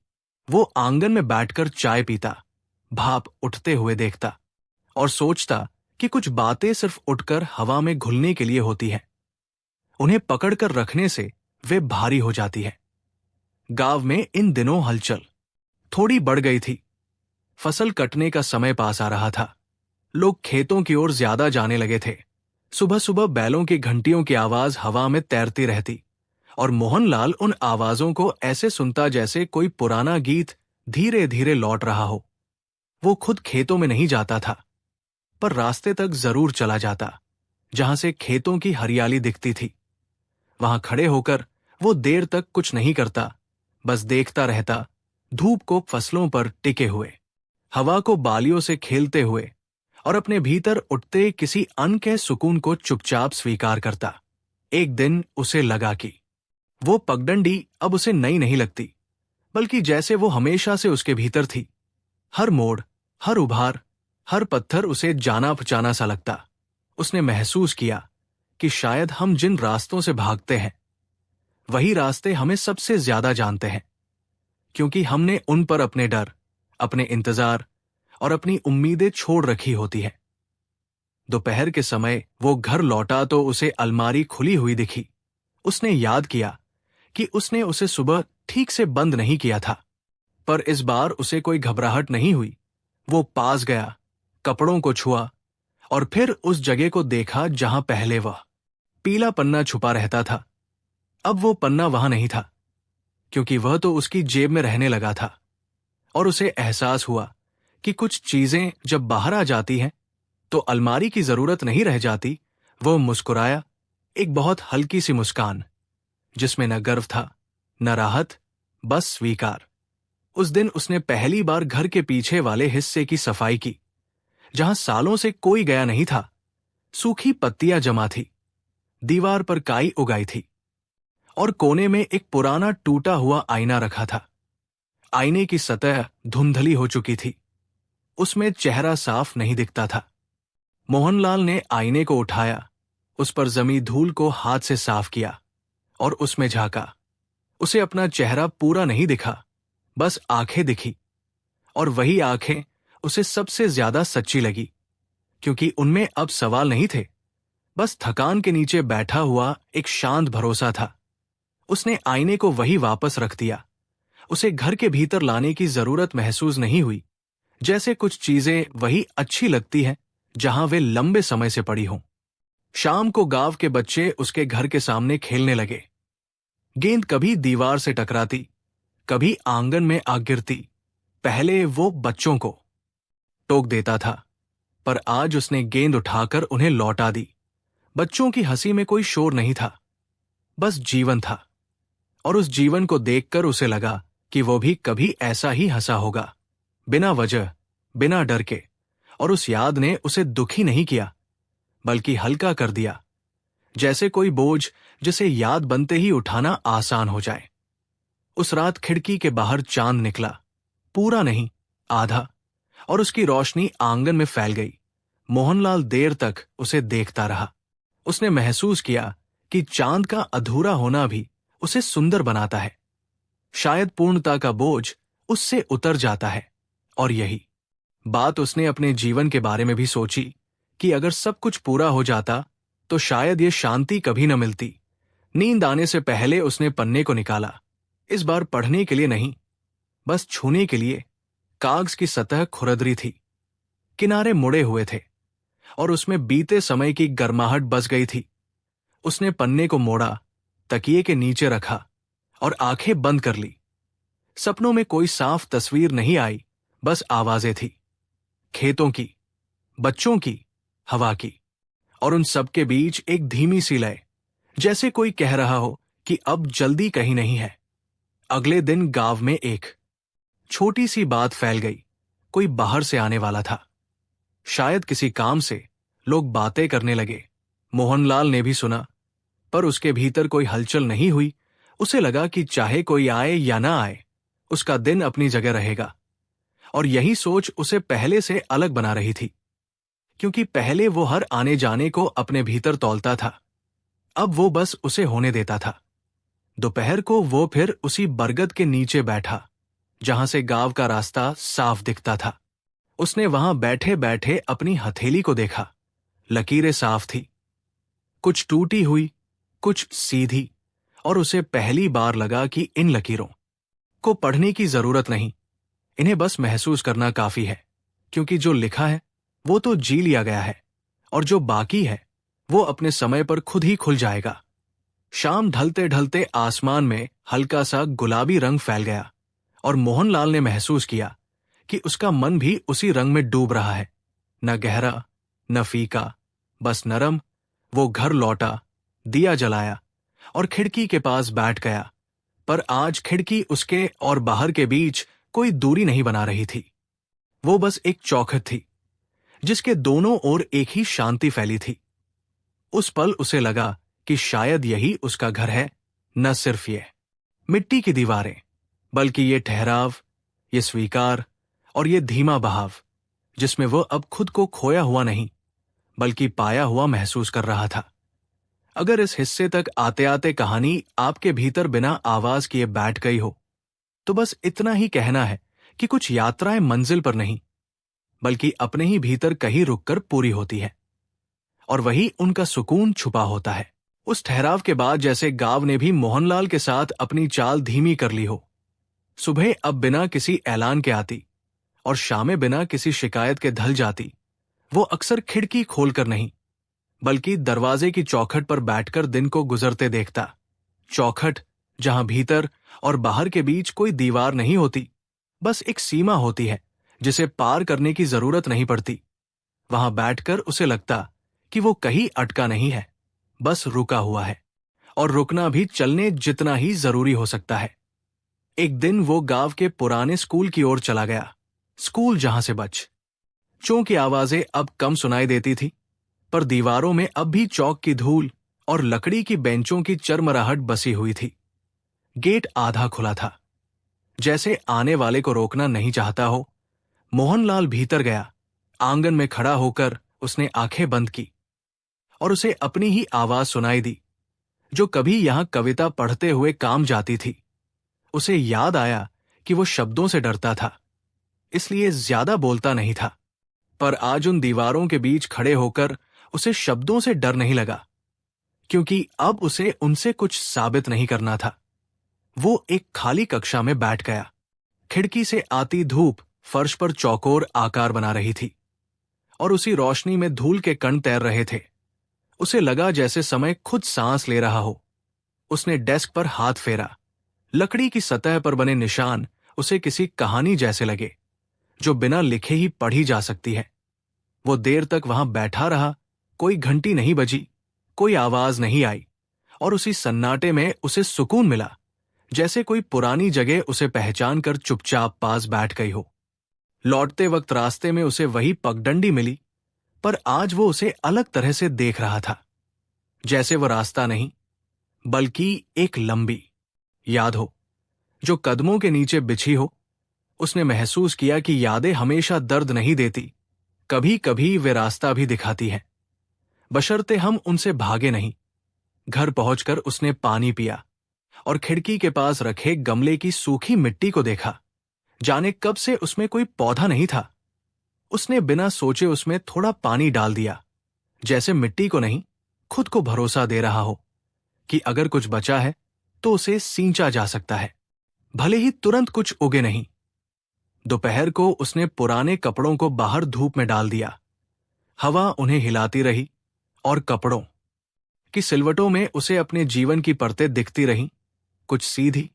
[SPEAKER 1] वो आंगन में बैठकर चाय पीता, भाप उठते हुए देखता, और सोचता कि कुछ बातें सिर्फ उठकर हवा में घुलने के लिए होती हैं। उन्हें पकड़कर रखने से वे भारी हो जाती है। गांव में इन दिनों हलचल थोड़ी बढ़ गई थी। फसल कटने का समय पास आ रहा था। लोग खेतों की ओर ज्यादा जाने लगे थे। सुबह सुबह बैलों की घंटियों की आवाज हवा में तैरती रहती, और मोहनलाल उन आवाजों को ऐसे सुनता जैसे कोई पुराना गीत धीरे धीरे लौट रहा हो। वो खुद खेतों में नहीं जाता था, पर रास्ते तक जरूर चला जाता, जहां से खेतों की हरियाली दिखती थी। वहां खड़े होकर वो देर तक कुछ नहीं करता, बस देखता रहता, धूप को फसलों पर टिके हुए, हवा को बालियों से खेलते हुए, और अपने भीतर उठते किसी अनकह सुकून को चुपचाप स्वीकार करता। एक दिन उसे लगा कि वो पगडंडी अब उसे नई नहीं लगती, बल्कि जैसे वो हमेशा से उसके भीतर थी। हर मोड़, हर उभार, हर पत्थर उसे जाना पहचाना सा लगता। उसने महसूस किया कि शायद हम जिन रास्तों से भागते हैं, वही रास्ते हमें सबसे ज्यादा जानते हैं, क्योंकि हमने उन पर अपने डर, अपने इंतजार और अपनी उम्मीदें छोड़ रखी होती है। दोपहर के समय वो घर लौटा तो उसे अलमारी खुली हुई दिखी। उसने याद किया कि उसने उसे सुबह ठीक से बंद नहीं किया था, पर इस बार उसे कोई घबराहट नहीं हुई। वो पास गया, कपड़ों को छुआ, और फिर उस जगह को देखा जहां पहले वह पीला पन्ना छुपा रहता था। अब वो पन्ना वहां नहीं था, क्योंकि वह तो उसकी जेब में रहने लगा था। और उसे एहसास हुआ कि कुछ चीजें जब बाहर आ जाती हैं, तो अलमारी की जरूरत नहीं रह जाती। वह मुस्कुराया, एक बहुत हल्की सी मुस्कान, जिसमें न गर्व था, न राहत, बस स्वीकार। उस दिन उसने पहली बार घर के पीछे वाले हिस्से की सफाई की, जहां सालों से कोई गया नहीं था। सूखी पत्तियां जमा थी, दीवार पर काई उगाई थी, और कोने में एक पुराना टूटा हुआ आईना रखा था। आईने की सतह धुंधली हो चुकी थी, उसमें चेहरा साफ नहीं दिखता था। मोहनलाल ने आईने को उठाया, उस पर जमी धूल को हाथ से साफ किया और उसमें झांका। उसे अपना चेहरा पूरा नहीं दिखा, बस आंखें दिखी, और वही आंखें उसे सबसे ज्यादा सच्ची लगी, क्योंकि उनमें अब सवाल नहीं थे, बस थकान के नीचे बैठा हुआ एक शांत भरोसा था। उसने आईने को वही वापस रख दिया। उसे घर के भीतर लाने की जरूरत महसूस नहीं हुई, जैसे कुछ चीजें वही अच्छी लगती हैं जहां वे लंबे समय से पड़ी हों। शाम को गांव के बच्चे उसके घर के सामने खेलने लगे। गेंद कभी दीवार से टकराती, कभी आंगन में आ गिरती। पहले वो बच्चों को टोक देता था, पर आज उसने गेंद उठाकर उन्हें लौटा दी। बच्चों की हंसी में कोई शोर नहीं था, बस जीवन था, और उस जीवन को देखकर उसे लगा कि वो भी कभी ऐसा ही हंसा होगा, बिना वजह, बिना डर के। और उस याद ने उसे दुखी नहीं किया, बल्कि हल्का कर दिया, जैसे कोई बोझ जिसे याद बनते ही उठाना आसान हो जाए। उस रात खिड़की के बाहर चांद निकला, पूरा नहीं, आधा, और उसकी रोशनी आंगन में फैल गई। मोहनलाल देर तक उसे देखता रहा। उसने महसूस किया कि चांद का अधूरा होना भी उसे सुंदर बनाता है। शायद पूर्णता का बोझ उससे उतर जाता है। और यही बात उसने अपने जीवन के बारे में भी सोची कि अगर सब कुछ पूरा हो जाता तो शायद ये शांति कभी न मिलती। नींद आने से पहले उसने पन्ने को निकाला, इस बार पढ़ने के लिए नहीं, बस छूने के लिए। कागज की सतह खुरदरी थी, किनारे मुड़े हुए थे, और उसमें बीते समय की गर्माहट बस गई थी। उसने पन्ने को मोड़ा, तकिए के नीचे रखा और आंखें बंद कर ली। सपनों में कोई साफ तस्वीर नहीं आई, बस आवाजें थी, खेतों की, बच्चों की, हवा की, और उन सब के बीच एक धीमी सी लय, जैसे कोई कह रहा हो कि अब जल्दी कहीं नहीं है। अगले दिन गांव में एक छोटी सी बात फैल गई। कोई बाहर से आने वाला था, शायद किसी काम से। लोग बातें करने लगे। मोहनलाल ने भी सुना, पर उसके भीतर कोई हलचल नहीं हुई। उसे लगा कि चाहे कोई आए या ना आए, उसका दिन अपनी जगह रहेगा। और यही सोच उसे पहले से अलग बना रही थी, क्योंकि पहले वो हर आने जाने को अपने भीतर तौलता था, अब वो बस उसे होने देता था। दोपहर को वो फिर उसी बरगद के नीचे बैठा, जहां से गांव का रास्ता साफ दिखता था। उसने वहां बैठे बैठे अपनी हथेली को देखा। लकीरें साफ थी, कुछ टूटी हुई, कुछ सीधी, और उसे पहली बार लगा कि इन लकीरों को पढ़ने की जरूरत नहीं, इन्हें बस महसूस करना काफी है, क्योंकि जो लिखा है वो तो जी लिया गया है, और जो बाकी है वो अपने समय पर खुद ही खुल जाएगा। शाम ढलते ढलते आसमान में हल्का सा गुलाबी रंग फैल गया, और मोहनलाल ने महसूस किया कि उसका मन भी उसी रंग में डूब रहा है। न गहरा, न फीका, बस नरम। वो घर लौटा, दिया जलाया और खिड़की के पास बैठ गया। पर आज खिड़की उसके और बाहर के बीच कोई दूरी नहीं बना रही थी। वो बस एक चौखट थी, जिसके दोनों ओर एक ही शांति फैली थी। उस पल उसे लगा कि शायद यही उसका घर है। न सिर्फ ये मिट्टी की दीवारें, बल्कि ये ठहराव, ये स्वीकार और ये धीमा बहाव, जिसमें वो अब खुद को खोया हुआ नहीं, बल्कि पाया हुआ महसूस कर रहा था। अगर इस हिस्से तक आते आते कहानी आपके भीतर बिना आवाज किए बैठ गई हो, तो बस इतना ही कहना है कि कुछ यात्राएं मंजिल पर नहीं, बल्कि अपने ही भीतर कहीं रुककर पूरी होती है, और वही उनका सुकून छुपा होता है। उस ठहराव के बाद जैसे गांव ने भी मोहनलाल के साथ अपनी चाल धीमी कर ली हो। सुबह अब बिना किसी ऐलान के आती, और शामें बिना किसी शिकायत के ढल जाती। वो अक्सर खिड़की खोलकर नहीं, बल्कि दरवाजे की चौखट पर बैठकर दिन को गुजरते देखता। चौखट जहां भीतर और बाहर के बीच कोई दीवार नहीं होती, बस एक सीमा होती है जिसे पार करने की जरूरत नहीं पड़ती। वहां बैठकर उसे लगता कि वो कहीं अटका नहीं है, बस रुका हुआ है, और रुकना भी चलने जितना ही जरूरी हो सकता है। एक दिन वो गांव के पुराने स्कूल की ओर चला गया, स्कूल जहां से बच्चों की आवाजें अब कम सुनाई देती थी, पर दीवारों में अब भी चौक की धूल और लकड़ी की बेंचों की चरमराहट बसी हुई थी। गेट आधा खुला था, जैसे आने वाले को रोकना नहीं चाहता हो। मोहनलाल भीतर गया, आंगन में खड़ा होकर उसने आंखें बंद की और उसे अपनी ही आवाज सुनाई दी, जो कभी यहां कविता पढ़ते हुए काम जाती थी। उसे याद आया कि वो शब्दों से डरता था, इसलिए ज्यादा बोलता नहीं था। पर आज उन दीवारों के बीच खड़े होकर उसे शब्दों से डर नहीं लगा, क्योंकि अब उसे उनसे कुछ साबित नहीं करना था। वो एक खाली कक्षा में बैठ गया। खिड़की से आती धूप फर्श पर चौकोर आकार बना रही थी और उसी रोशनी में धूल के कण तैर रहे थे। उसे लगा जैसे समय खुद सांस ले रहा हो। उसने डेस्क पर हाथ फेरा। लकड़ी की सतह पर बने निशान उसे किसी कहानी जैसे लगे, जो बिना लिखे ही पढ़ी जा सकती है। वो देर तक वहां बैठा रहा। कोई घंटी नहीं बजी, कोई आवाज नहीं आई, और उसी सन्नाटे में उसे सुकून मिला, जैसे कोई पुरानी जगह उसे पहचान कर चुपचाप पास बैठ गई हो। लौटते वक्त रास्ते में उसे वही पगडंडी मिली, पर आज वो उसे अलग तरह से देख रहा था, जैसे वो रास्ता नहीं बल्कि एक लंबी याद हो, जो कदमों के नीचे बिछी हो। उसने महसूस किया कि यादें हमेशा दर्द नहीं देती, कभी कभी वे रास्ता भी दिखाती हैं, बशर्ते हम उनसे भागे नहीं। घर पहुंचकर उसने पानी पिया और खिड़की के पास रखे गमले की सूखी मिट्टी को देखा। जाने कब से उसमें कोई पौधा नहीं था। उसने बिना सोचे उसमें थोड़ा पानी डाल दिया, जैसे मिट्टी को नहीं, खुद को भरोसा दे रहा हो कि अगर कुछ बचा है तो उसे सींचा जा सकता है, भले ही तुरंत कुछ उगे नहीं। दोपहर को उसने पुराने कपड़ों को बाहर धूप में डाल दिया। हवा उन्हें हिलाती रही और कपड़ों की सिलवटों में उसे अपने जीवन की परतें दिखती रहीं, कुछ सीधी,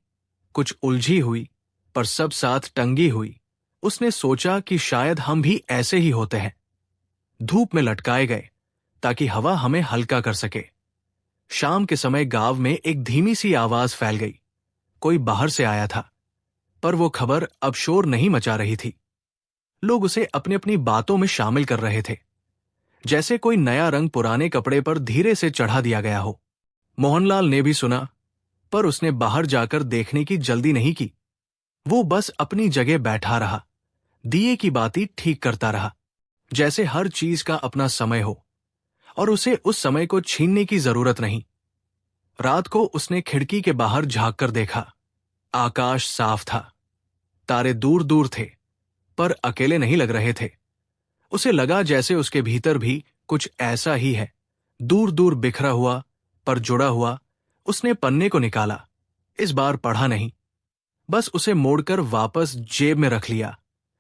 [SPEAKER 1] कुछ उलझी हुई, पर सब साथ टंगी हुई। उसने सोचा कि शायद हम भी ऐसे ही होते हैं, धूप में लटकाए गए ताकि हवा हमें हल्का कर सके। शाम के समय गांव में एक धीमी सी आवाज फैल गई। कोई बाहर से आया था, पर वो खबर अब शोर नहीं मचा रही थी। लोग उसे अपनी अपनी बातों में शामिल कर रहे थे, जैसे कोई नया रंग पुराने कपड़े पर धीरे से चढ़ा दिया गया हो। मोहनलाल ने भी सुना, पर उसने बाहर जाकर देखने की जल्दी नहीं की। वो बस अपनी जगह बैठा रहा, दिए की बाती ठीक करता रहा, जैसे हर चीज का अपना समय हो और उसे उस समय को छीनने की जरूरत नहीं। रात को उसने खिड़की के बाहर झांक कर देखा। आकाश साफ था, तारे दूर दूर थे, पर अकेले नहीं लग रहे थे। उसे लगा जैसे उसके भीतर भी कुछ ऐसा ही है, दूर दूर बिखरा हुआ पर जुड़ा हुआ। उसने पन्ने को निकाला। इस बार पढ़ा नहीं, बस उसे मोड़कर वापस जेब में रख लिया,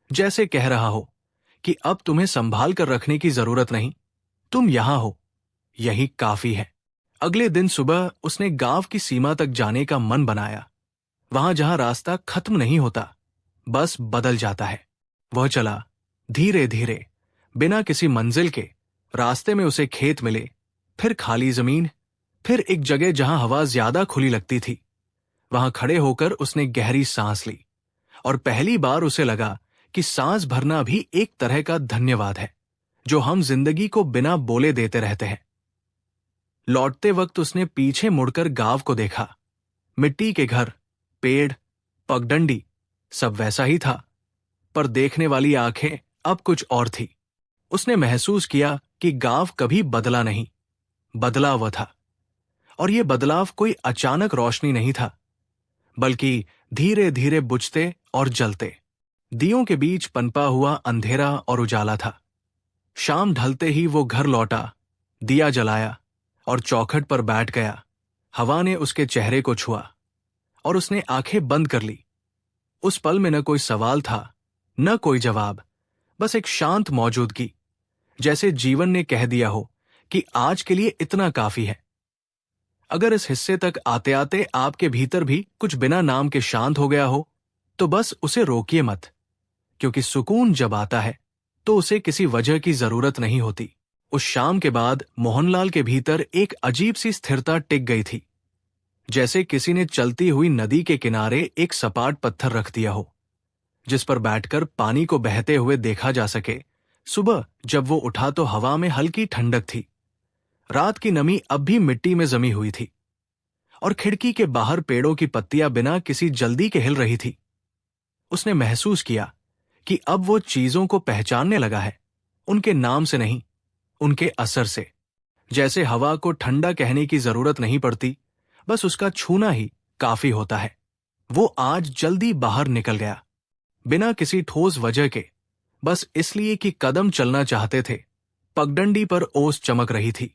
[SPEAKER 1] जैसे कह रहा हो कि अब तुम्हें संभाल कर रखने की जरूरत नहीं, तुम यहां हो, यही काफी है। अगले दिन सुबह उसने गांव की सीमा तक जाने का मन बनाया, वहां जहां रास्ता खत्म नहीं होता, बस बदल जाता है। वह चला धीरे धीरे, बिना किसी मंजिल के। रास्ते में उसे खेत मिले, फिर खाली जमीन, फिर एक जगह जहां हवा ज्यादा खुली लगती थी। वहां खड़े होकर उसने गहरी सांस ली, और पहली बार उसे लगा कि सांस भरना भी एक तरह का धन्यवाद है, जो हम जिंदगी को बिना बोले देते रहते हैं। लौटते वक्त उसने पीछे मुड़कर गांव को देखा। मिट्टी के घर, पेड़, पगडंडी, सब वैसा ही था, पर देखने वाली आंखें अब कुछ और थी। उसने महसूस किया कि गांव कभी बदला नहीं, बदला हुआ था। और यह बदलाव कोई अचानक रोशनी नहीं था, बल्कि धीरे धीरे बुझते और जलते दियों के बीच पनपा हुआ अंधेरा और उजाला था। शाम ढलते ही वो घर लौटा, दिया जलाया और चौखट पर बैठ गया। हवा ने उसके चेहरे को छुआ और उसने आंखें बंद कर ली। उस पल में न कोई सवाल था, न कोई जवाब, बस एक शांत मौजूदगी, जैसे जीवन ने कह दिया हो कि आज के लिए इतना काफी है। अगर इस हिस्से तक आते आते आपके भीतर भी कुछ बिना नाम के शांत हो गया हो, तो बस उसे रोकिए मत, क्योंकि सुकून जब आता है तो उसे किसी वजह की जरूरत नहीं होती। उस शाम के बाद मोहनलाल के भीतर एक अजीब सी स्थिरता टिक गई थी, जैसे किसी ने चलती हुई नदी के किनारे एक सपाट पत्थर रख दिया हो, जिस पर बैठकर पानी को बहते हुए देखा जा सके। सुबह जब वो उठा तो हवा में हल्की ठंडक थी। रात की नमी अब भी मिट्टी में जमी हुई थी, और खिड़की के बाहर पेड़ों की पत्तियां बिना किसी जल्दी के हिल रही थी। उसने महसूस किया कि अब वो चीजों को पहचानने लगा है, उनके नाम से नहीं, उनके असर से। जैसे हवा को ठंडा कहने की जरूरत नहीं पड़ती, बस उसका छूना ही काफी होता है। वो आज जल्दी बाहर निकल गया, बिना किसी ठोस वजह के, बस इसलिए कि कदम चलना चाहते थे। पगडंडी पर ओस चमक रही थी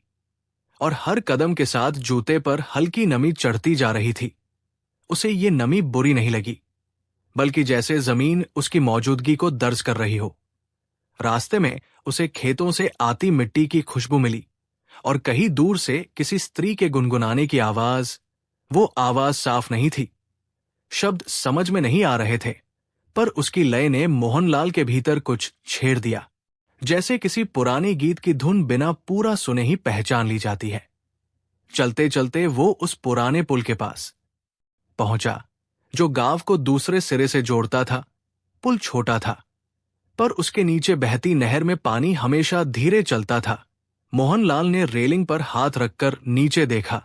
[SPEAKER 1] और हर कदम के साथ जूते पर हल्की नमी चढ़ती जा रही थी। उसे ये नमी बुरी नहीं लगी, बल्कि जैसे जमीन उसकी मौजूदगी को दर्ज कर रही हो। रास्ते में उसे खेतों से आती मिट्टी की खुशबू मिली और कहीं दूर से किसी स्त्री के गुनगुनाने की आवाज। वो आवाज साफ नहीं थी, शब्द समझ में नहीं आ रहे थे, पर उसकी लय ने मोहनलाल के भीतर कुछ छेड़ दिया, जैसे किसी पुराने गीत की धुन बिना पूरा सुने ही पहचान ली जाती है। चलते चलते वो उस पुराने पुल के पास पहुंचा जो गांव को दूसरे सिरे से जोड़ता था। पुल छोटा था, पर उसके नीचे बहती नहर में पानी हमेशा धीरे चलता था। मोहनलाल ने रेलिंग पर हाथ रखकर नीचे देखा।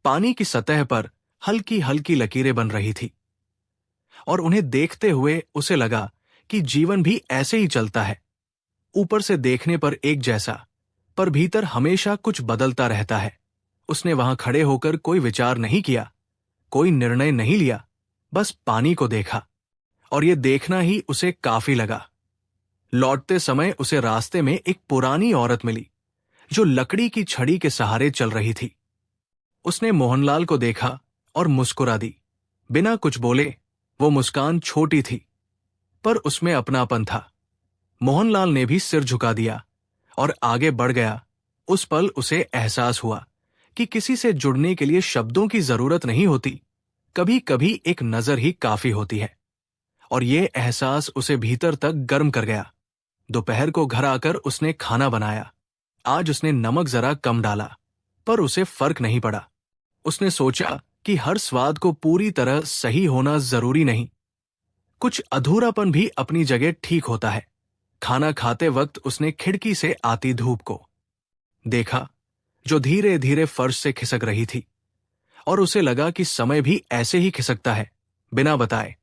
[SPEAKER 1] पानी की सतह पर हल्की हल्की लकीरें बन रही थी और उन्हें देखते हुए उसे लगा कि जीवन भी ऐसे ही चलता है, ऊपर से देखने पर एक जैसा, पर भीतर हमेशा कुछ बदलता रहता है। उसने वहां खड़े होकर कोई विचार नहीं किया, कोई निर्णय नहीं लिया, बस पानी को देखा, और यह देखना ही उसे काफी लगा। लौटते समय उसे रास्ते में एक पुरानी औरत मिली जो लकड़ी की छड़ी के सहारे चल रही थी। उसने मोहनलाल को देखा और मुस्कुरा दी। बिना कुछ बोले, वो मुस्कान छोटी थी, पर उसमें अपनापन था। मोहनलाल ने भी सिर झुका दिया और आगे बढ़ गया। उस पल उसे एहसास हुआ कि किसी से जुड़ने के लिए शब्दों की जरूरत नहीं होती, कभी कभी एक नजर ही काफी होती है। और ये एहसास उसे भीतर तक गर्म कर गया। दोपहर को घर आकर उसने खाना बनाया। आज उसने नमक जरा कम डाला, पर उसे फर्क नहीं पड़ा। उसने सोचा कि हर स्वाद को पूरी तरह सही होना जरूरी नहीं, कुछ अधूरापन भी अपनी जगह ठीक होता है। खाना खाते वक्त उसने खिड़की से आती धूप को देखा, जो धीरे धीरे फर्श से खिसक रही थी, और उसे लगा कि समय भी ऐसे ही खिसकता है, बिना बताए,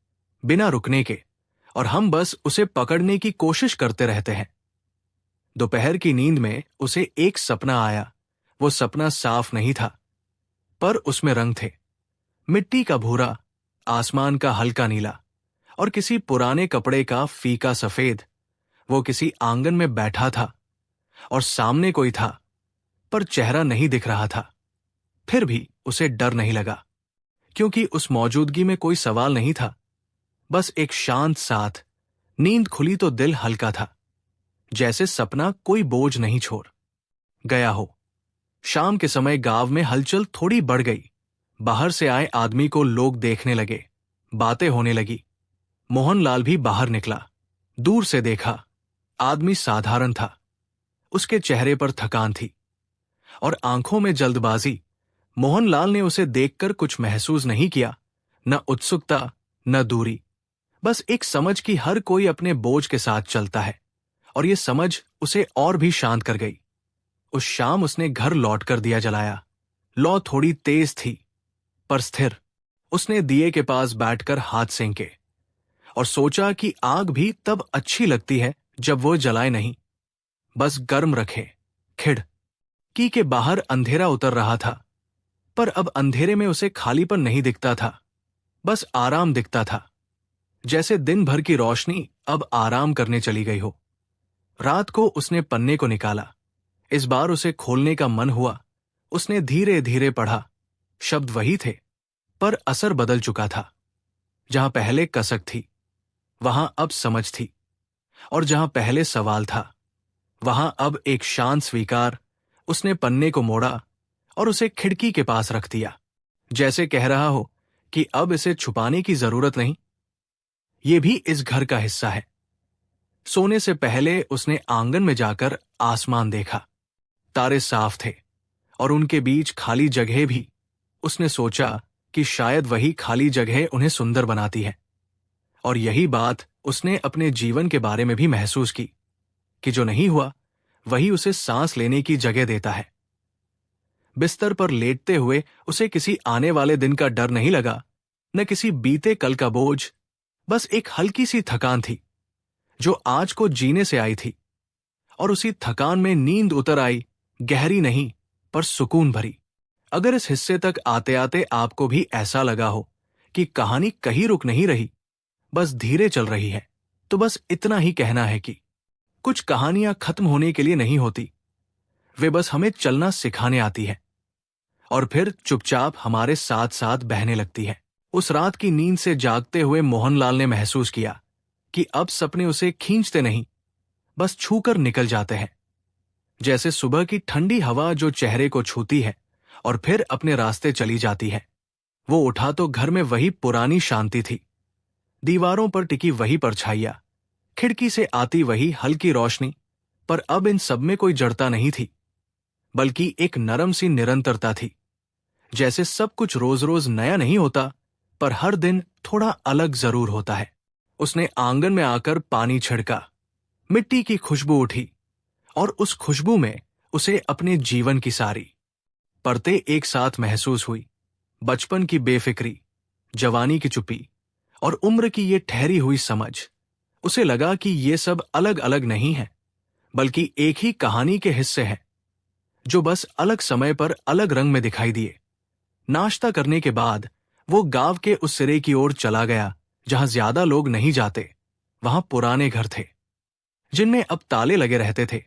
[SPEAKER 1] बिना रुकने के, और हम बस उसे पकड़ने की कोशिश करते रहते हैं। दोपहर की नींद में उसे एक सपना आया। वो सपना साफ नहीं था, पर उसमें रंग थे। मिट्टी का भूरा, आसमान का हल्का नीला, और किसी पुराने कपड़े का फीका सफेद। वो किसी आंगन में बैठा था और सामने कोई था, पर चेहरा नहीं दिख रहा था। फिर भी उसे डर नहीं लगा, क्योंकि उस मौजूदगी में कोई सवाल नहीं था, बस एक शांत साथ। नींद खुली तो दिल हल्का था, जैसे सपना कोई बोझ नहीं छोड़ गया हो। शाम के समय गांव में हलचल थोड़ी बढ़ गई। बाहर से आए आदमी को लोग देखने लगे, बातें होने लगी। मोहनलाल भी बाहर निकला। दूर से देखा, आदमी साधारण था। उसके चेहरे पर थकान थी और आंखों में जल्दबाजी। मोहनलाल ने उसे देखकर कुछ महसूस नहीं किया, न उत्सुकता, न दूरी, बस एक समझ कि हर कोई अपने बोझ के साथ चलता है, और ये समझ उसे और भी शांत कर गई। उस शाम उसने घर लौटकर दिया जलाया। लौ थोड़ी तेज थी, पर स्थिर। उसने दिए के पास बैठकर हाथ सेंके और सोचा कि आग भी तब अच्छी लगती है जब वो जलाए नहीं, बस गर्म रखे। खिड़की के बाहर अंधेरा उतर रहा था, पर अब अंधेरे में उसे खालीपन नहीं दिखता था, बस आराम दिखता था, जैसे दिन भर की रोशनी अब आराम करने चली गई हो। रात को उसने पन्ने को निकाला। इस बार उसे खोलने का मन हुआ। उसने धीरे धीरे पढ़ा। शब्द वही थे, पर असर बदल चुका था। जहां पहले कसक थी, वहां अब समझ थी, और जहां पहले सवाल था, वहां अब एक शांत स्वीकार। उसने पन्ने को मोड़ा और उसे खिड़की के पास रख दिया, जैसे कह रहा हो कि अब इसे छुपाने की जरूरत नहीं, ये भी इस घर का हिस्सा है। सोने से पहले उसने आंगन में जाकर आसमान देखा। तारे साफ थे और उनके बीच खाली जगह भी। उसने सोचा कि शायद वही खाली जगह उन्हें सुंदर बनाती है, और यही बात उसने अपने जीवन के बारे में भी महसूस की कि जो नहीं हुआ वही उसे सांस लेने की जगह देता है। बिस्तर पर लेटते हुए उसे किसी आने वाले दिन का डर नहीं लगा, न किसी बीते कल का बोझ, बस एक हल्की सी थकान थी जो आज को जीने से आई थी। और उसी थकान में नींद उतर आई, गहरी नहीं पर सुकून भरी। अगर इस हिस्से तक आते आते आपको भी ऐसा लगा हो कि कहानी कहीं रुक नहीं रही, बस धीरे चल रही है, तो बस इतना ही कहना है कि कुछ कहानियां खत्म होने के लिए नहीं होती, वे बस हमें चलना सिखाने आती है और फिर चुपचाप हमारे साथ साथ बहने लगती है। उस रात की नींद से जागते हुए मोहनलाल ने महसूस किया कि अब सपने उसे खींचते नहीं, बस छूकर निकल जाते हैं, जैसे सुबह की ठंडी हवा जो चेहरे को छूती है और फिर अपने रास्ते चली जाती है। वो उठा तो घर में वही पुरानी शांति थी, दीवारों पर टिकी वही परछाइयां, खिड़की से आती वही हल्की रोशनी, पर अब इन सब में कोई जड़ता नहीं थी, बल्कि एक नरम सी निरंतरता थी। जैसे सब कुछ रोज रोज नया नहीं होता, पर हर दिन थोड़ा अलग जरूर होता है। उसने आंगन में आकर पानी छिड़का, मिट्टी की खुशबू उठी और उस खुशबू में उसे अपने जीवन की सारी परतें एक साथ महसूस हुई। बचपन की बेफिक्री, जवानी की चुप्पी और उम्र की ये ठहरी हुई समझ। उसे लगा कि ये सब अलग अलग नहीं है, बल्कि एक ही कहानी के हिस्से हैं, जो बस अलग समय पर अलग रंग में दिखाई दिए। नाश्ता करने के बाद वो गांव के उस सिरे की ओर चला गया जहां ज्यादा लोग नहीं जाते। वहां पुराने घर थे, जिनमें अब ताले लगे रहते थे।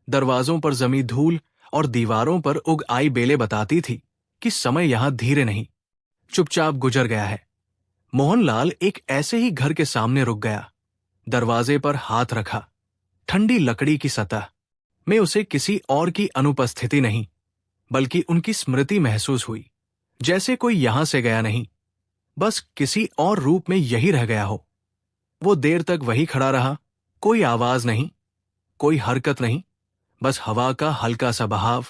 [SPEAKER 1] दरवाजों पर जमी धूल और दीवारों पर उग आई बेलें बताती थी कि समय यहां धीरे नहीं, चुपचाप गुजर गया है। मोहनलाल एक ऐसे ही घर के सामने रुक गया, दरवाजे पर हाथ रखा। ठंडी लकड़ी की सतह में उसे किसी और की अनुपस्थिति नहीं, बल्कि उनकी स्मृति महसूस हुई। जैसे कोई यहां से गया नहीं, बस किसी और रूप में यही रह गया हो। वो देर तक वही खड़ा रहा, कोई आवाज नहीं, कोई हरकत नहीं, बस हवा का हल्का सा बहाव।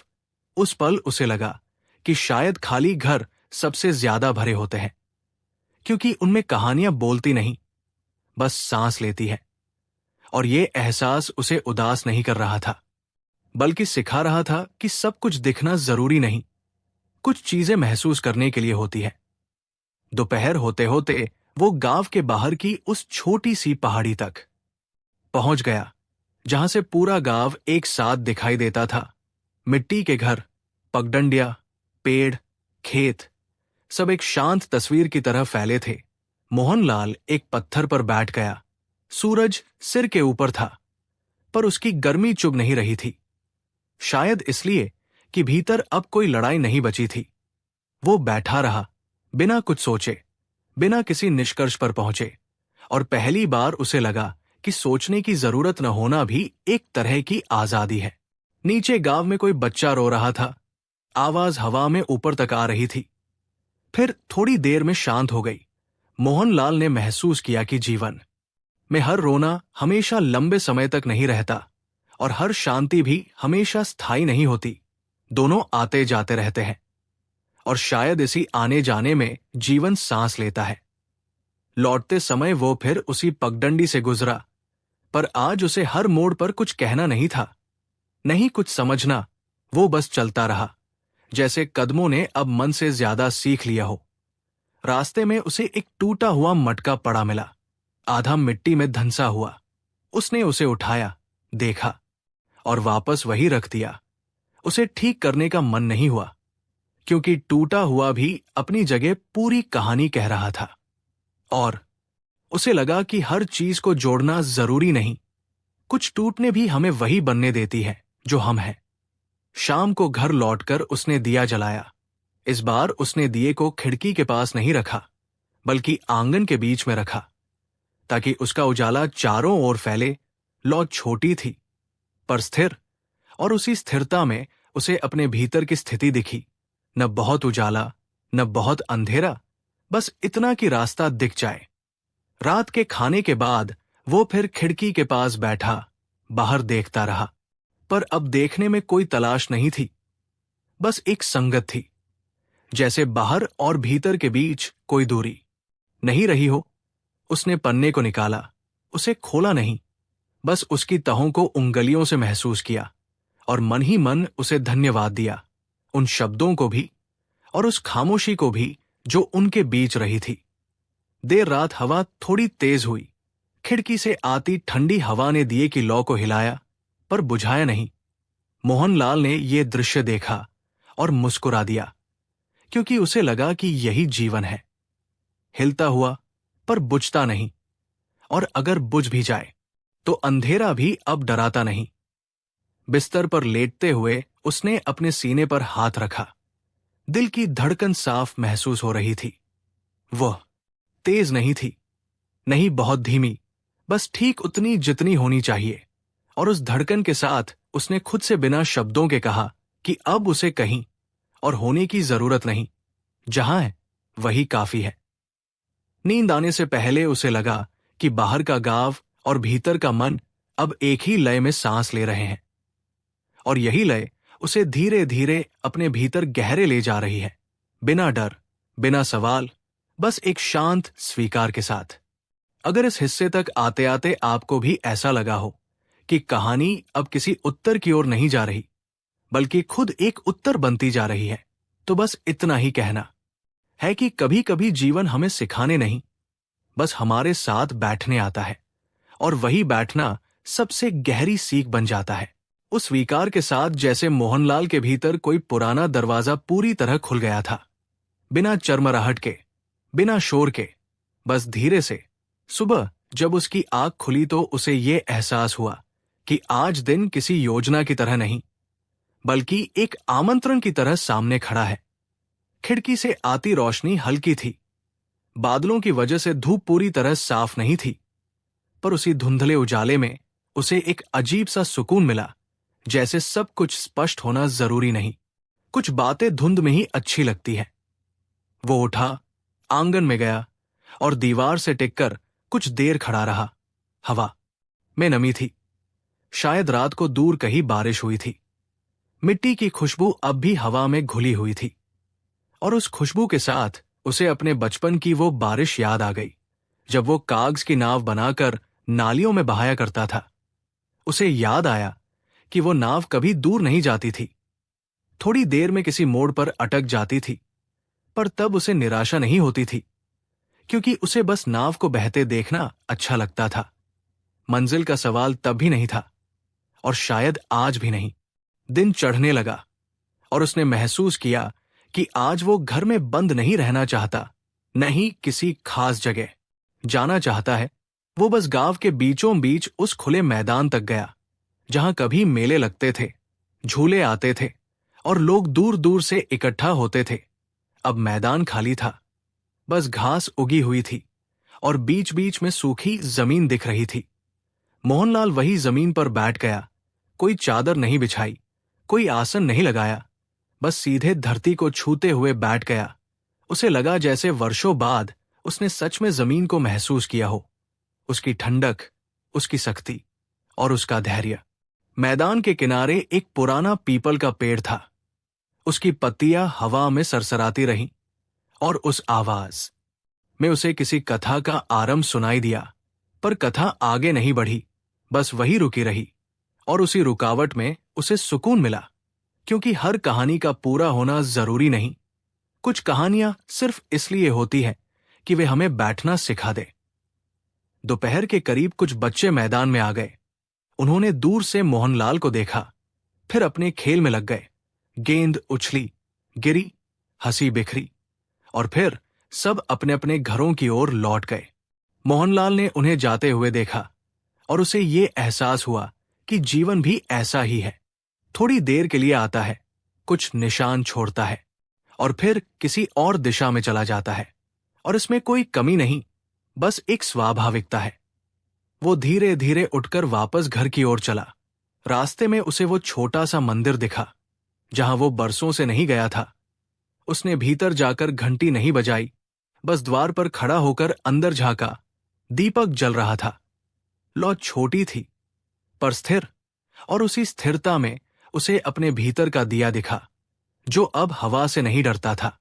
[SPEAKER 1] उस पल उसे लगा कि शायद खाली घर सबसे ज्यादा भरे होते हैं, क्योंकि उनमें कहानियां बोलती नहीं, बस सांस लेती है। और ये एहसास उसे उदास नहीं कर रहा था, बल्कि सिखा रहा था कि सब कुछ दिखना जरूरी नहीं, कुछ चीजें महसूस करने के लिए होती है। दोपहर होते होते वो गांव के बाहर की उस छोटी सी पहाड़ी तक पहुंच गया, जहां से पूरा गांव एक साथ दिखाई देता था। मिट्टी के घर, पगडंडिया, पेड़, खेत, सब एक शांत तस्वीर की तरह फैले थे। मोहनलाल एक पत्थर पर बैठ गया। सूरज सिर के ऊपर था, पर उसकी गर्मी चुभ नहीं रही थी, शायद इसलिए कि भीतर अब कोई लड़ाई नहीं बची थी। वो बैठा रहा, बिना कुछ सोचे, बिना किसी निष्कर्ष पर पहुंचे, और पहली बार उसे लगा कि सोचने की जरूरत न होना भी एक तरह की आजादी है। नीचे गांव में कोई बच्चा रो रहा था, आवाज हवा में ऊपर तक आ रही थी, फिर थोड़ी देर में शांत हो गई। मोहनलाल ने महसूस किया कि जीवन में हर रोना हमेशा लंबे समय तक नहीं रहता, और हर शांति भी हमेशा स्थायी नहीं होती। दोनों आते जाते रहते हैं, और शायद इसी आने जाने में जीवन सांस लेता है। लौटते समय वो फिर उसी पगडंडी से गुजरा, पर आज उसे हर मोड़ पर कुछ कहना नहीं था, नहीं कुछ समझना। वो बस चलता रहा, जैसे कदमों ने अब मन से ज्यादा सीख लिया हो। रास्ते में उसे एक टूटा हुआ मटका पड़ा मिला, आधा मिट्टी में धंसा हुआ। उसने उसे उठाया, देखा और वापस वही रख दिया। उसे ठीक करने का मन नहीं हुआ, क्योंकि टूटा हुआ भी अपनी जगह पूरी कहानी कह रहा था। और उसे लगा कि हर चीज को जोड़ना जरूरी नहीं, कुछ टूटने भी हमें वही बनने देती है जो हम हैं। शाम को घर लौटकर उसने दिया जलाया। इस बार उसने दिए को खिड़की के पास नहीं रखा, बल्कि आंगन के बीच में रखा, ताकि उसका उजाला चारों ओर फैले। लौ छोटी थी, पर स्थिर, और उसी स्थिरता में उसे अपने भीतर की स्थिति दिखी। न बहुत उजाला, न बहुत अंधेरा, बस इतना कि रास्ता दिख जाए। रात के खाने के बाद वो फिर खिड़की के पास बैठा, बाहर देखता रहा, पर अब देखने में कोई तलाश नहीं थी, बस एक संगत थी, जैसे बाहर और भीतर के बीच कोई दूरी नहीं रही हो। उसने पन्ने को निकाला, उसे खोला नहीं, बस उसकी तहों को उंगलियों से महसूस किया, और मन ही मन उसे धन्यवाद दिया, उन शब्दों को भी और उस खामोशी को भी जो उनके बीच रही थी। देर रात हवा थोड़ी तेज हुई, खिड़की से आती ठंडी हवा ने दिए की लौ को हिलाया, पर बुझाया नहीं। मोहनलाल ने यह दृश्य देखा और मुस्कुरा दिया, क्योंकि उसे लगा कि यही जीवन है, हिलता हुआ पर बुझता नहीं, और अगर बुझ भी जाए तो अंधेरा भी अब डराता नहीं। बिस्तर पर लेटते हुए उसने अपने सीने पर हाथ रखा। दिल की धड़कन साफ महसूस हो रही थी। वह तेज नहीं थी, नहीं बहुत धीमी, बस ठीक उतनी जितनी होनी चाहिए। और उस धड़कन के साथ उसने खुद से बिना शब्दों के कहा कि अब उसे कहीं और होने की जरूरत नहीं, जहां है वही काफी है। नींद आने से पहले उसे लगा कि बाहर का गांव और भीतर का मन अब एक ही लय में सांस ले रहे हैं, और यही लय उसे धीरे धीरे अपने भीतर गहरे ले जा रही है, बिना डर, बिना सवाल, बस एक शांत स्वीकार के साथ। अगर इस हिस्से तक आते आते आपको भी ऐसा लगा हो कि कहानी अब किसी उत्तर की ओर नहीं जा रही, बल्कि खुद एक उत्तर बनती जा रही है, तो बस इतना ही कहना है कि कभी कभी जीवन हमें सिखाने नहीं, बस हमारे साथ बैठने आता है, और वही बैठना सबसे गहरी सीख बन जाता है। उस स्वीकार के साथ जैसे मोहनलाल के भीतर कोई पुराना दरवाजा पूरी तरह खुल गया था, बिना चरमराहट के, बिना शोर के, बस धीरे से। सुबह जब उसकी आंख खुली तो उसे ये एहसास हुआ कि आज दिन किसी योजना की तरह नहीं, बल्कि एक आमंत्रण की तरह सामने खड़ा है। खिड़की से आती रोशनी हल्की थी, बादलों की वजह से धूप पूरी तरह साफ नहीं थी, पर उसी धुंधले उजाले में उसे एक अजीब सा सुकून मिला, जैसे सब कुछ स्पष्ट होना जरूरी नहीं, कुछ बातें धुंध में ही अच्छी लगती है। वो उठा, आंगन में गया और दीवार से टिककर कुछ देर खड़ा रहा। हवा में नमी थी, शायद रात को दूर कहीं बारिश हुई थी। मिट्टी की खुशबू अब भी हवा में घुली हुई थी, और उस खुशबू के साथ उसे अपने बचपन की वो बारिश याद आ गई, जब वो कागज की नाव बनाकर नालियों में बहाया करता था। उसे याद आया कि वो नाव कभी दूर नहीं जाती थी, थोड़ी देर में किसी मोड़ पर अटक जाती थी, पर तब उसे निराशा नहीं होती थी, क्योंकि उसे बस नाव को बहते देखना अच्छा लगता था। मंजिल का सवाल तब भी नहीं था, और शायद आज भी नहीं। दिन चढ़ने लगा, और उसने महसूस किया कि आज वो घर में बंद नहीं रहना चाहता, नहीं किसी खास जगह जाना चाहता है। वो बस गांव के बीचों बीच उस खुले मैदान तक गया, जहां कभी मेले लगते थे, झूले आते थे, और लोग दूर दूर से इकट्ठा होते थे। अब मैदान खाली था, बस घास उगी हुई थी, और बीच बीच में सूखी जमीन दिख रही थी। मोहनलाल वही जमीन पर बैठ गया, कोई चादर नहीं बिछाई, कोई आसन नहीं लगाया, बस सीधे धरती को छूते हुए बैठ गया। उसे लगा जैसे वर्षों बाद उसने सच में जमीन को महसूस किया हो, उसकी ठंडक, उसकी सख्ती और उसका धैर्य। मैदान के किनारे एक पुराना पीपल का पेड़ था, उसकी पत्तियां हवा में सरसराती रहीं, और उस आवाज में उसे किसी कथा का आरंभ सुनाई दिया। पर कथा आगे नहीं बढ़ी, बस वही रुकी रही, और उसी रुकावट में उसे सुकून मिला, क्योंकि हर कहानी का पूरा होना जरूरी नहीं। कुछ कहानियां सिर्फ इसलिए होती है कि वे हमें बैठना सिखा दे। दोपहर के करीब कुछ बच्चे मैदान में आ गए। उन्होंने दूर से मोहनलाल को देखा, फिर अपने खेल में लग गए। गेंद उछली, गिरी, हंसी बिखरी, और फिर सब अपने अपने घरों की ओर लौट गए। मोहनलाल ने उन्हें जाते हुए देखा, और उसे ये एहसास हुआ कि जीवन भी ऐसा ही है, थोड़ी देर के लिए आता है, कुछ निशान छोड़ता है, और फिर किसी और दिशा में चला जाता है, और इसमें कोई कमी नहीं, बस एक स्वाभाविकता है। वो धीरे धीरे उठकर वापस घर की ओर चला। रास्ते में उसे वो छोटा सा मंदिर दिखा, जहां वो बरसों से नहीं गया था। उसने भीतर जाकर घंटी नहीं बजाई, बस द्वार पर खड़ा होकर अंदर झांका। दीपक जल रहा था। लौ छोटी थी, पर स्थिर, और उसी स्थिरता में उसे अपने भीतर का दिया दिखा, जो अब हवा से नहीं डरता था।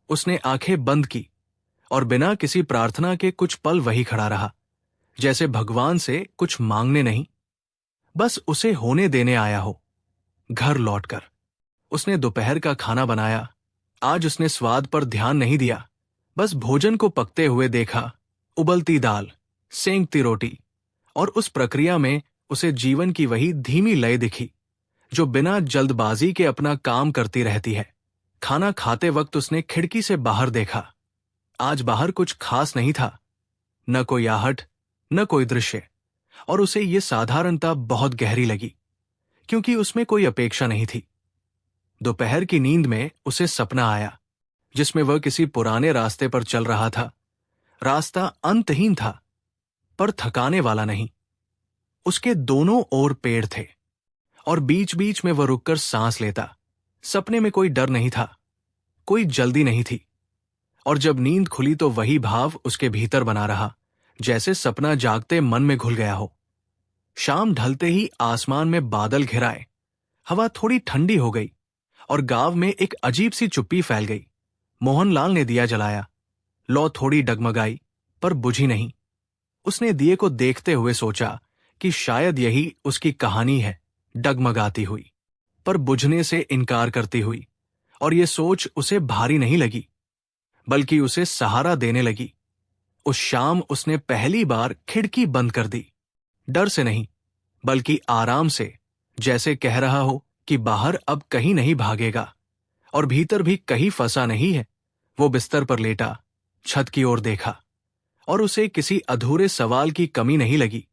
[SPEAKER 1] उसने आंखें बंद की, और बिना किसी प्रार्थना के कुछ पल वही खड़ा रहा, जैसे भगवान से कुछ मांगने नहीं, बस उसे होने देने आया हो। घर लौटकर उसने दोपहर का खाना बनाया। आज उसने स्वाद पर ध्यान नहीं दिया, बस भोजन को पकते हुए देखा। उबलती दाल, सेंकती रोटी, और उस प्रक्रिया में उसे जीवन की वही धीमी लय दिखी जो बिना जल्दबाजी के अपना काम करती रहती है। खाना खाते वक्त उसने खिड़की से बाहर देखा। आज बाहर कुछ खास नहीं था, न कोई आहट, न कोई दृश्य, और उसे ये साधारणता बहुत गहरी लगी क्योंकि उसमें कोई अपेक्षा नहीं थी। दोपहर की नींद में उसे सपना आया जिसमें वह किसी पुराने रास्ते पर चल रहा था। रास्ता अंतहीन था पर थकाने वाला नहीं। उसके दोनों ओर पेड़ थे और बीच बीच में वह रुककर सांस लेता। सपने में कोई डर नहीं था, कोई जल्दी नहीं थी, और जब नींद खुली तो वही भाव उसके भीतर बना रहा, जैसे सपना जागते मन में घुल गया हो। शाम ढलते ही आसमान में बादल घिर आए, हवा थोड़ी ठंडी हो गई और गांव में एक अजीब सी चुप्पी फैल गई। मोहनलाल ने दिया जलाया। लौ थोड़ी डगमगाई पर बुझी नहीं। उसने दिए को देखते हुए सोचा कि शायद यही उसकी कहानी है, डगमगाती हुई पर बुझने से इनकार करती हुई। और ये सोच उसे भारी नहीं लगी बल्कि उसे सहारा देने लगी। उस शाम उसने पहली बार खिड़की बंद कर दी, डर से नहीं बल्कि आराम से, जैसे कह रहा हो कि बाहर अब कहीं नहीं भागेगा और भीतर भी कहीं फंसा नहीं है। वो बिस्तर पर लेटा, छत की ओर देखा और उसे किसी अधूरे सवाल की कमी नहीं लगी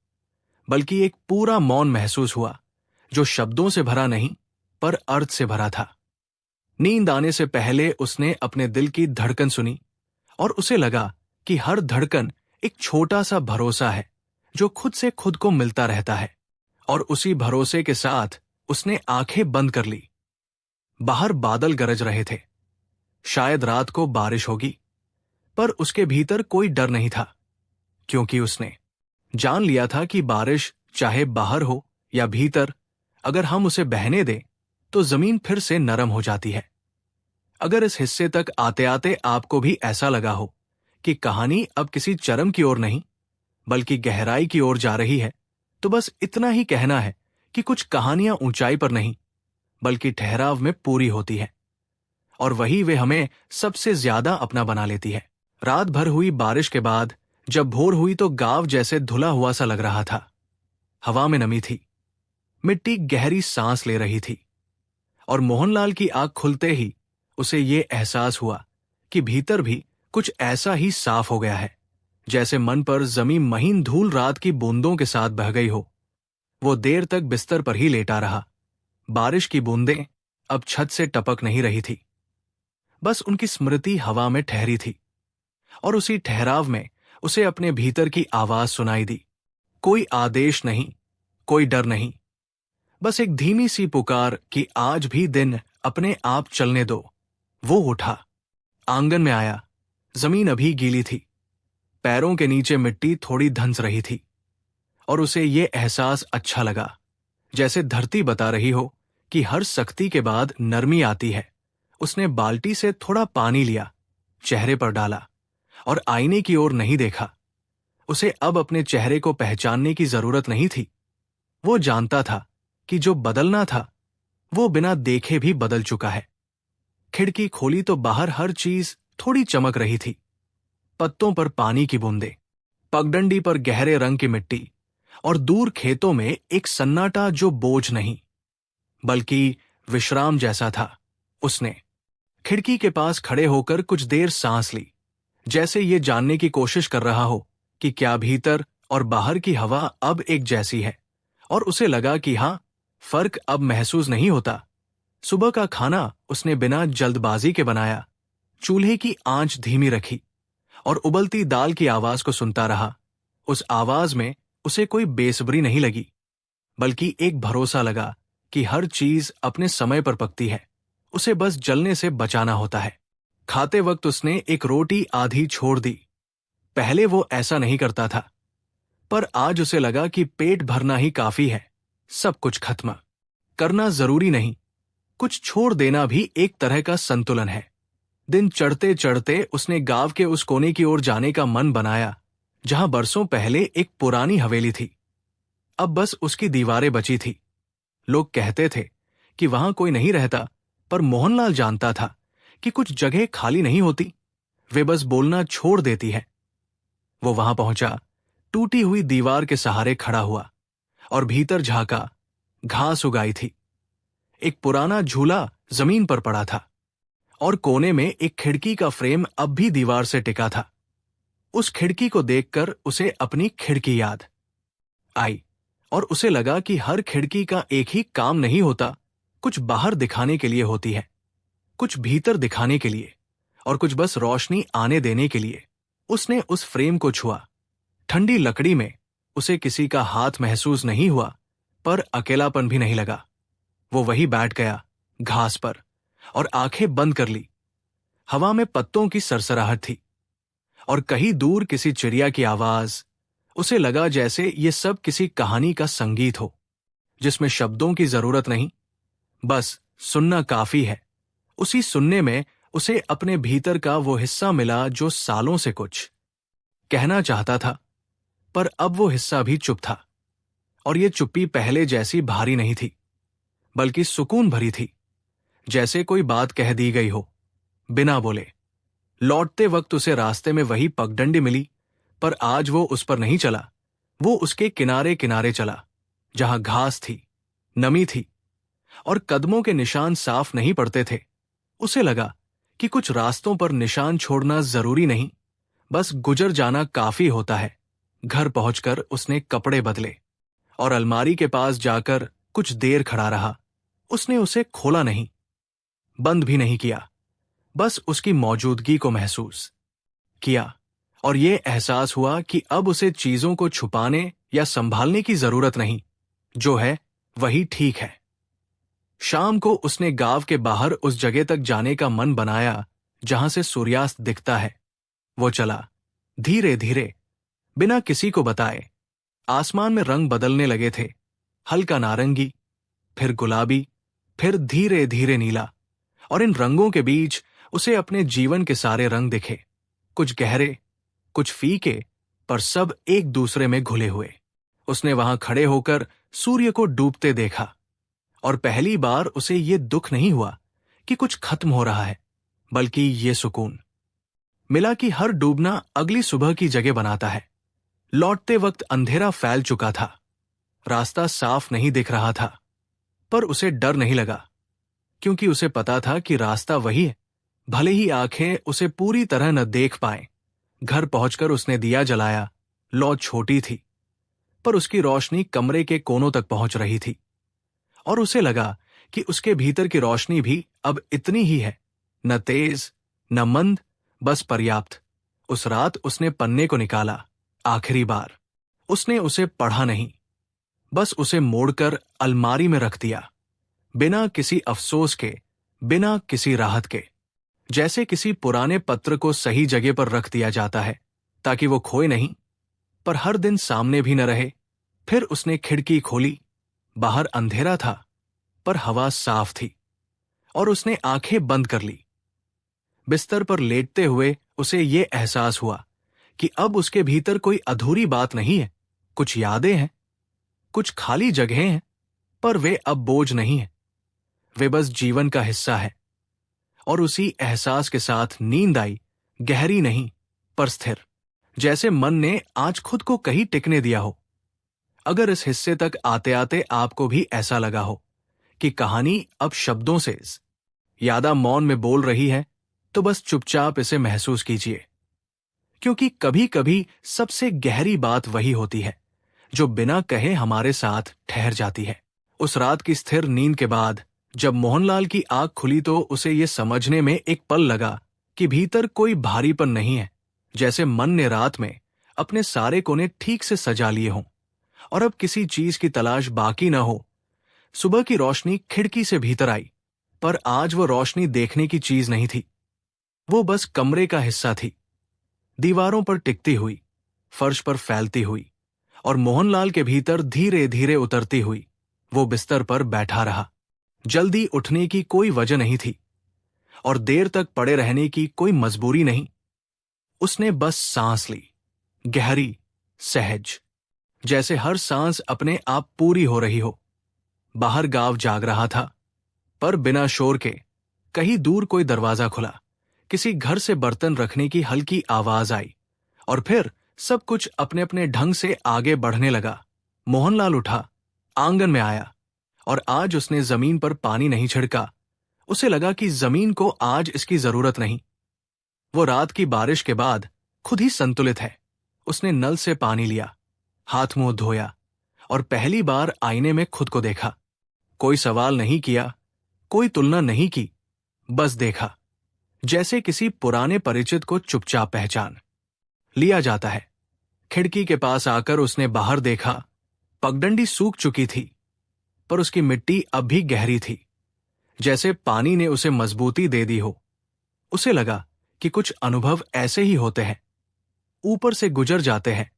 [SPEAKER 1] बल्कि एक पूरा मौन महसूस हुआ जो शब्दों से भरा नहीं पर अर्थ से भरा था। नींद आने से पहले उसने अपने दिल की धड़कन सुनी और उसे लगा कि हर धड़कन एक छोटा सा भरोसा है जो खुद से खुद को मिलता रहता है। और उसी भरोसे के साथ उसने आंखें बंद कर ली। बाहर बादल गरज रहे थे, शायद रात को बारिश होगी, पर उसके भीतर कोई डर नहीं था क्योंकि उसने जान लिया था कि बारिश चाहे बाहर हो या भीतर, अगर हम उसे बहने दें तो जमीन फिर से नरम हो जाती है। अगर इस हिस्से तक आते आते आपको भी ऐसा लगा हो कि कहानी अब किसी चरम की ओर नहीं बल्कि गहराई की ओर जा रही है, तो बस इतना ही कहना है कि कुछ कहानियां ऊंचाई पर नहीं बल्कि ठहराव में पूरी होती है और वही वे हमें सबसे ज्यादा अपना बना लेती है। रात भर हुई बारिश के बाद जब भोर हुई तो गांव जैसे धुला हुआ सा लग रहा था। हवा में नमी थी, मिट्टी गहरी सांस ले रही थी और मोहनलाल की आंख खुलते ही उसे ये एहसास हुआ कि भीतर भी कुछ ऐसा ही साफ हो गया है जैसे मन पर जमी महीन धूल रात की बूंदों के साथ बह गई हो। वो देर तक बिस्तर पर ही लेटा रहा। बारिश की बूंदें अब छत से टपक नहीं रही थी, बस उनकी स्मृति हवा में ठहरी थी और उसी ठहराव में उसे अपने भीतर की आवाज सुनाई दी। कोई आदेश नहीं, कोई डर नहीं, बस एक धीमी सी पुकार कि आज भी दिन अपने आप चलने दो। वो उठा, आंगन में आया। जमीन अभी गीली थी, पैरों के नीचे मिट्टी थोड़ी धंस रही थी और उसे ये एहसास अच्छा लगा जैसे धरती बता रही हो कि हर सख्ती के बाद नरमी आती है। उसने बाल्टी से थोड़ा पानी लिया, चेहरे पर डाला और आईने की ओर नहीं देखा। उसे अब अपने चेहरे को पहचानने की जरूरत नहीं थी। वो जानता था कि जो बदलना था वो बिना देखे भी बदल चुका है। खिड़की खोली तो बाहर हर चीज थोड़ी चमक रही थी। पत्तों पर पानी की बूंदें, पगडंडी पर गहरे रंग की मिट्टी और दूर खेतों में एक सन्नाटा जो बोझ नहीं बल्कि विश्राम जैसा था। उसने खिड़की के पास खड़े होकर कुछ देर सांस ली, जैसे ये जानने की कोशिश कर रहा हो कि क्या भीतर और बाहर की हवा अब एक जैसी है। और उसे लगा कि हां, फर्क अब महसूस नहीं होता। सुबह का खाना उसने बिना जल्दबाजी के बनाया, चूल्हे की आंच धीमी रखी और उबलती दाल की आवाज को सुनता रहा। उस आवाज में उसे कोई बेसब्री नहीं लगी बल्कि एक भरोसा लगा कि हर चीज अपने समय पर पकती है, उसे बस जलने से बचाना होता है। खाते वक्त उसने एक रोटी आधी छोड़ दी। पहले वो ऐसा नहीं करता था, पर आज उसे लगा कि पेट भरना ही काफी है, सब कुछ खत्म करना जरूरी नहीं। कुछ छोड़ देना भी एक तरह का संतुलन है। दिन चढ़ते चढ़ते उसने गांव के उस कोने की ओर जाने का मन बनाया जहां बरसों पहले एक पुरानी हवेली थी। अब बस उसकी दीवारें बची थी। लोग कहते थे कि वहां कोई नहीं रहता, पर मोहनलाल जानता था कि कुछ जगह खाली नहीं होती, वे बस बोलना छोड़ देती है। वो वहां पहुंचा, टूटी हुई दीवार के सहारे खड़ा हुआ और भीतर झांका, घास उगाई थी। एक पुराना झूला जमीन पर पड़ा था और कोने में एक खिड़की का फ्रेम अब भी दीवार से टिका था। उस खिड़की को देखकर उसे अपनी खिड़की याद आई और उसे लगा कि हर खिड़की का एक ही काम नहीं होता, कुछ बाहर दिखाने के लिए होती है, कुछ भीतर दिखाने के लिए और कुछ बस रोशनी आने देने के लिए। उसने उस फ्रेम को छुआ। ठंडी लकड़ी में उसे किसी का हाथ महसूस नहीं हुआ, पर अकेलापन भी नहीं लगा। वो वहीं बैठ गया घास पर और आंखें बंद कर ली। हवा में पत्तों की सरसराहट थी और कहीं दूर किसी चिड़िया की आवाज। उसे लगा जैसे ये सब किसी कहानी का संगीत हो, जिसमें शब्दों की जरूरत नहीं, बस सुनना काफी है। उसी सुनने में उसे अपने भीतर का वो हिस्सा मिला जो सालों से कुछ कहना चाहता था, पर अब वो हिस्सा भी चुप था। और ये चुप्पी पहले जैसी भारी नहीं थी, बल्कि सुकून भरी थी, जैसे कोई बात कह दी गई हो बिना बोले। लौटते वक्त उसे रास्ते में वही पगडंडी मिली, पर आज वो उस पर नहीं चला। वो उसके किनारे किनारे चला, जहां घास थी, नमी थी और कदमों के निशान साफ नहीं पड़ते थे। उसे लगा कि कुछ रास्तों पर निशान छोड़ना जरूरी नहीं, बस गुजर जाना काफी होता है। घर पहुंचकर उसने कपड़े बदले और अलमारी के पास जाकर कुछ देर खड़ा रहा। उसने उसे खोला नहीं, बंद भी नहीं किया, बस उसकी मौजूदगी को महसूस किया और ये एहसास हुआ कि अब उसे चीजों को छुपाने या संभालने की जरूरत नहीं, जो है वही ठीक है। शाम को उसने गांव के बाहर उस जगह तक जाने का मन बनाया जहां से सूर्यास्त दिखता है। वो चला धीरे धीरे, बिना किसी को बताए। आसमान में रंग बदलने लगे थे, हल्का नारंगी, फिर गुलाबी, फिर धीरे धीरे नीला। और इन रंगों के बीच उसे अपने जीवन के सारे रंग दिखे, कुछ गहरे, कुछ फीके, पर सब एक दूसरे में घुले हुए। उसने वहां खड़े होकर सूर्य को डूबते देखा और पहली बार उसे ये दुख नहीं हुआ कि कुछ खत्म हो रहा है, बल्कि ये सुकून मिला कि हर डूबना अगली सुबह की जगह बनाता है। लौटते वक्त अंधेरा फैल चुका था, रास्ता साफ नहीं दिख रहा था, पर उसे डर नहीं लगा, क्योंकि उसे पता था कि रास्ता वही है, भले ही आंखें उसे पूरी तरह न देख पाएं। घर पहुंचकर उसने दिया जलाया। लौ छोटी थी, पर उसकी रोशनी कमरे के कोनों तक पहुंच रही थी और उसे लगा कि उसके भीतर की रोशनी भी अब इतनी ही है, न तेज न मंद, बस पर्याप्त। उस रात उसने पन्ने को निकाला, आखिरी बार। उसने उसे पढ़ा नहीं, बस उसे मोड़कर अलमारी में रख दिया, बिना किसी अफसोस के, बिना किसी राहत के। जैसे किसी पुराने पत्र को सही जगह पर रख दिया जाता है ताकि वो खोए नहीं, पर हर दिन सामने भी न रहे। फिर उसने खिड़की खोली। बाहर अंधेरा था, पर हवा साफ थी और उसने आंखें बंद कर ली। बिस्तर पर लेटते हुए उसे ये एहसास हुआ कि अब उसके भीतर कोई अधूरी बात नहीं है। कुछ यादें हैं, कुछ खाली जगहें हैं, पर वे अब बोझ नहीं है, वे बस जीवन का हिस्सा है। और उसी एहसास के साथ नींद आई, गहरी नहीं पर स्थिर, जैसे मन ने आज खुद को कहीं टिकने दिया हो। अगर इस हिस्से तक आते आते आपको भी ऐसा लगा हो कि कहानी अब शब्दों से यादा मौन में बोल रही है, तो बस चुपचाप इसे महसूस कीजिए, क्योंकि कभी कभी सबसे गहरी बात वही होती है जो बिना कहे हमारे साथ ठहर जाती है। उस रात की स्थिर नींद के बाद जब मोहनलाल की आंख खुली तो उसे ये समझने में एक पल लगा कि भीतर कोई भारीपन नहीं है, जैसे मन ने रात में अपने सारे कोने ठीक से सजा लिए हों और अब किसी चीज की तलाश बाकी न हो। सुबह की रोशनी खिड़की से भीतर आई, पर आज वो रोशनी देखने की चीज नहीं थी, वो बस कमरे का हिस्सा थी, दीवारों पर टिकती हुई, फर्श पर फैलती हुई और मोहनलाल के भीतर धीरे धीरे उतरती हुई। वो बिस्तर पर बैठा रहा। जल्दी उठने की कोई वजह नहीं थी और देर तक पड़े रहने की कोई मजबूरी नहीं। उसने बस सांस ली, गहरी, सहज, जैसे हर सांस अपने आप पूरी हो रही हो। बाहर गांव जाग रहा था, पर बिना शोर के। कहीं दूर कोई दरवाजा खुला, किसी घर से बर्तन रखने की हल्की आवाज आई और फिर सब कुछ अपने अपने ढंग से आगे बढ़ने लगा। मोहनलाल उठा, आंगन में आया और आज उसने जमीन पर पानी नहीं छिड़का। उसे लगा कि जमीन को आज इसकी जरूरत नहीं। वो रात की बारिश के बाद खुद ही संतुलित है। उसने नल से पानी लिया, हाथ मुंह धोया और पहली बार आईने में खुद को देखा। कोई सवाल नहीं किया, कोई तुलना नहीं की, बस देखा, जैसे किसी पुराने परिचित को चुपचाप पहचान लिया जाता है। खिड़की के पास आकर उसने बाहर देखा। पगडंडी सूख चुकी थी, पर उसकी मिट्टी अब भी गहरी थी, जैसे पानी ने उसे मजबूती दे दी हो। उसे लगा कि कुछ अनुभव ऐसे ही होते हैं, ऊपर से गुजर जाते हैं,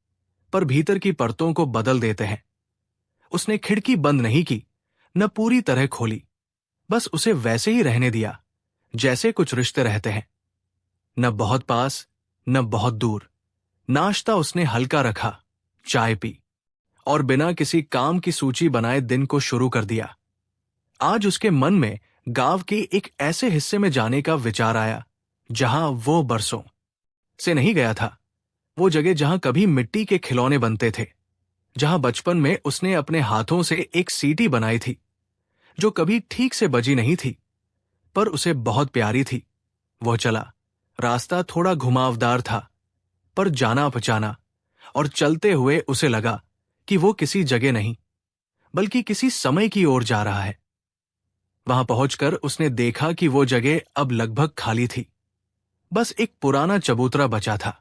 [SPEAKER 1] पर भीतर की परतों को बदल देते हैं। उसने खिड़की बंद नहीं की, न पूरी तरह खोली, बस उसे वैसे ही रहने दिया जैसे कुछ रिश्ते रहते हैं, न बहुत पास न बहुत दूर। नाश्ता उसने हल्का रखा, चाय पी और बिना किसी काम की सूची बनाए दिन को शुरू कर दिया। आज उसके मन में गांव के एक ऐसे हिस्से में जाने का विचार आया जहां वो बरसों से नहीं गया था। वो जगह जहां कभी मिट्टी के खिलौने बनते थे, जहां बचपन में उसने अपने हाथों से एक सीटी बनाई थी जो कभी ठीक से बजी नहीं थी, पर उसे बहुत प्यारी थी। वह चला। रास्ता थोड़ा घुमावदार था, पर जाना पहचाना, और चलते हुए उसे लगा कि वो किसी जगह नहीं बल्कि किसी समय की ओर जा रहा है। वहां पहुंचकर उसने देखा कि वो जगह अब लगभग खाली थी। बस एक पुराना चबूतरा बचा था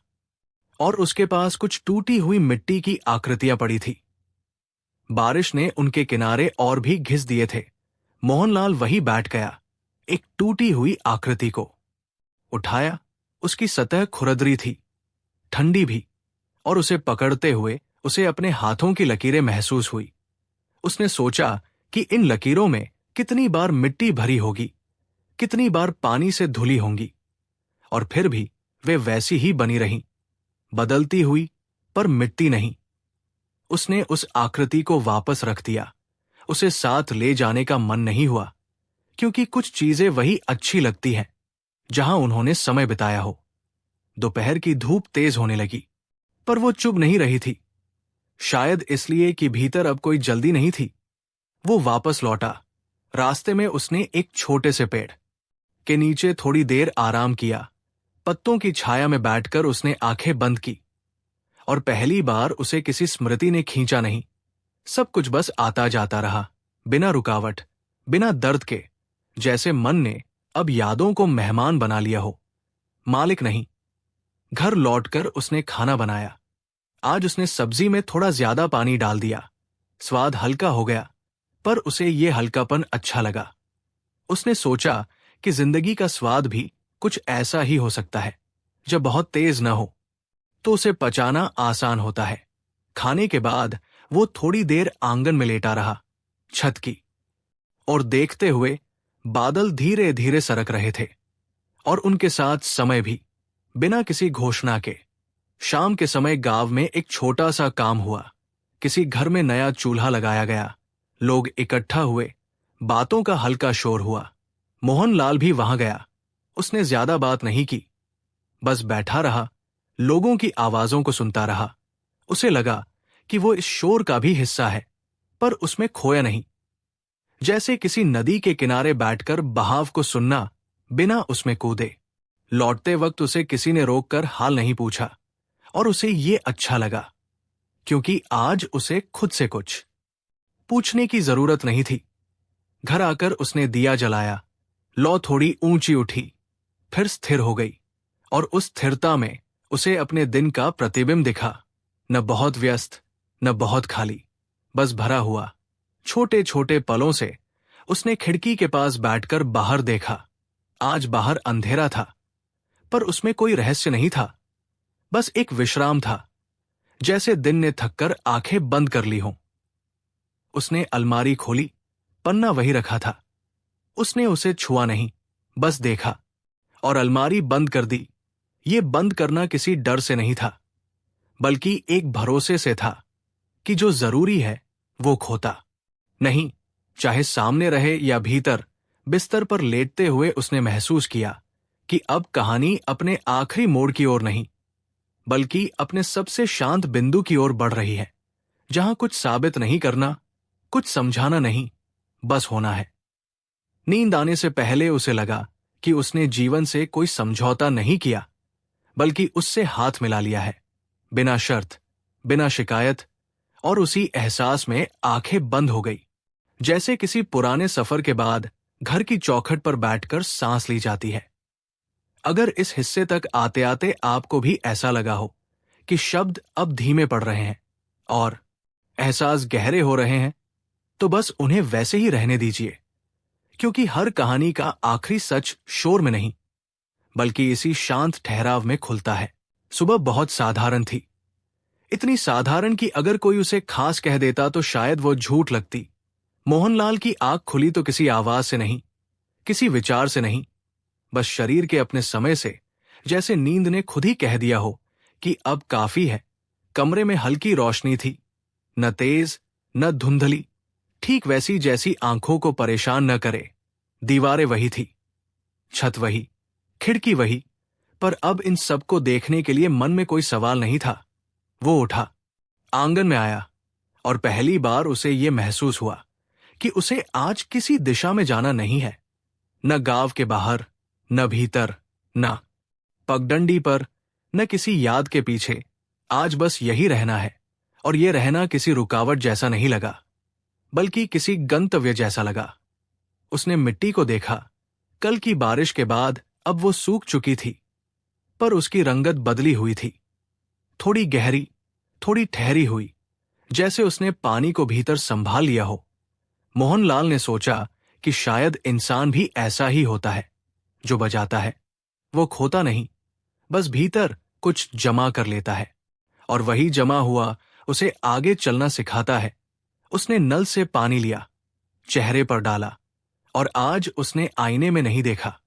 [SPEAKER 1] और उसके पास कुछ टूटी हुई मिट्टी की आकृतियां पड़ी थी। बारिश ने उनके किनारे और भी घिस दिए थे। मोहनलाल वहीं बैठ गया, एक टूटी हुई आकृति को उठाया। उसकी सतह खुरदरी थी, ठंडी भी, और उसे पकड़ते हुए उसे अपने हाथों की लकीरें महसूस हुई। उसने सोचा कि इन लकीरों में कितनी बार मिट्टी भरी होगी, कितनी बार पानी से धुली होंगी, और फिर भी वे वैसी ही बनी रहीं, बदलती हुई पर मिट्टी नहीं। उसने उस आकृति को वापस रख दिया। उसे साथ ले जाने का मन नहीं हुआ, क्योंकि कुछ चीजें वही अच्छी लगती हैं जहां उन्होंने समय बिताया हो। दोपहर की धूप तेज होने लगी, पर वो चुप नहीं रही थी, शायद इसलिए कि भीतर अब कोई जल्दी नहीं थी। वो वापस लौटा। रास्ते में उसने एक छोटे से पेड़ के नीचे थोड़ी देर आराम किया। पत्तों की छाया में बैठकर उसने आंखें बंद की, और पहली बार उसे किसी स्मृति ने खींचा नहीं। सब कुछ बस आता जाता रहा, बिना रुकावट, बिना दर्द के, जैसे मन ने अब यादों को मेहमान बना लिया हो, मालिक नहीं। घर लौटकर उसने खाना बनाया। आज उसने सब्जी में थोड़ा ज्यादा पानी डाल दिया। स्वाद हल्का हो गया, पर उसे ये हल्कापन अच्छा लगा। उसने सोचा कि जिंदगी का स्वाद भी कुछ ऐसा ही हो सकता है, जब बहुत तेज न हो तो उसे पचाना आसान होता है। खाने के बाद वो थोड़ी देर आंगन में लेटा रहा, छत की और देखते हुए बादल धीरे धीरे सरक रहे थे, और उनके साथ समय भी, बिना किसी घोषणा के। शाम के समय गांव में एक छोटा सा काम हुआ। किसी घर में नया चूल्हा लगाया गया। लोग इकट्ठा हुए, बातों का हल्का शोर हुआ। मोहनलाल भी वहां गया। उसने ज्यादा बात नहीं की, बस बैठा रहा, लोगों की आवाजों को सुनता रहा। उसे लगा कि वो इस शोर का भी हिस्सा है, पर उसमें खोया नहीं। जैसे किसी नदी के किनारे बैठकर बहाव को सुनना, बिना उसमें कूदे। लौटते वक्त उसे किसी ने रोककर हाल नहीं पूछा, और उसे ये अच्छा लगा, क्योंकि आज उसे खुद से कुछ पूछने की जरूरत नहीं थी। घर आकर उसने दिया जलाया। लौ थोड़ी ऊंची उठी, फिर स्थिर हो गई, और उस स्थिरता में उसे अपने दिन का प्रतिबिंब दिखा। न बहुत व्यस्त, न बहुत खाली, बस भरा हुआ। छोटे छोटे पलों से उसने खिड़की के पास बैठकर बाहर देखा। आज बाहर अंधेरा था, पर उसमें कोई रहस्य नहीं था, बस एक विश्राम था, जैसे दिन ने थककर आंखें बंद कर ली हों। उसने अलमारी खोली, पन्ना वही रखा था। उसने उसे छुआ नहीं, बस देखा, और अलमारी बंद कर दी। ये बंद करना किसी डर से नहीं था, बल्कि एक भरोसे से था कि जो जरूरी है वो खोता नहीं। चाहे सामने रहे या भीतर, बिस्तर पर लेटते हुए उसने महसूस किया कि अब कहानी अपने आखिरी मोड़ की ओर नहीं, बल्कि अपने सबसे शांत बिंदु की ओर बढ़ रही है, जहां कुछ साबित नहीं करना, कुछ समझाना नहीं, बस होना है। नींद आने से पहले उसे लगा कि उसने जीवन से कोई समझौता नहीं किया, बल्कि उससे हाथ मिला लिया है, बिना शर्त, बिना शिकायत। और उसी एहसास में आंखें बंद हो गई, जैसे किसी पुराने सफर के बाद घर की चौखट पर बैठकर सांस ली जाती है। अगर इस हिस्से तक आते आते आपको भी ऐसा लगा हो कि शब्द अब धीमे पड़ रहे हैं और एहसास गहरे हो रहे हैं, तो बस उन्हें वैसे ही रहने दीजिए, क्योंकि हर कहानी का आखिरी सच शोर में नहीं, बल्कि इसी शांत ठहराव में खुलता है। सुबह बहुत साधारण थी, इतनी साधारण कि अगर कोई उसे खास कह देता तो शायद वो झूठ लगती। मोहनलाल की आंख खुली तो किसी आवाज से नहीं, किसी विचार से नहीं, बस शरीर के अपने समय से, जैसे नींद ने खुद ही कह दिया हो कि अब काफी है। कमरे में हल्की रोशनी थी, न तेज न धुंधली, ठीक वैसी जैसी आंखों को परेशान न करे। दीवारें वही थी, छत वही, खिड़की वही, पर अब इन सबको देखने के लिए मन में कोई सवाल नहीं था। वो उठा, आंगन में आया, और पहली बार उसे ये महसूस हुआ कि उसे आज किसी दिशा में जाना नहीं है, न गांव के बाहर, न भीतर, न पगडंडी पर, न किसी याद के पीछे। आज बस यही रहना है, और ये रहना किसी रुकावट जैसा नहीं लगा, बल्कि किसी गंतव्य जैसा लगा। उसने मिट्टी को देखा, कल की बारिश के बाद अब वो सूख चुकी थी, पर उसकी रंगत बदली हुई थी, थोड़ी गहरी, थोड़ी ठहरी हुई, जैसे उसने पानी को भीतर संभाल लिया हो। मोहनलाल ने सोचा कि शायद इंसान भी ऐसा ही होता है, जो बजाता है वो खोता नहीं, बस भीतर कुछ जमा कर लेता है, और वही जमा हुआ उसे आगे चलना सिखाता है। उसने नल से पानी लिया, चेहरे पर डाला, और आज उसने आईने में नहीं देखा,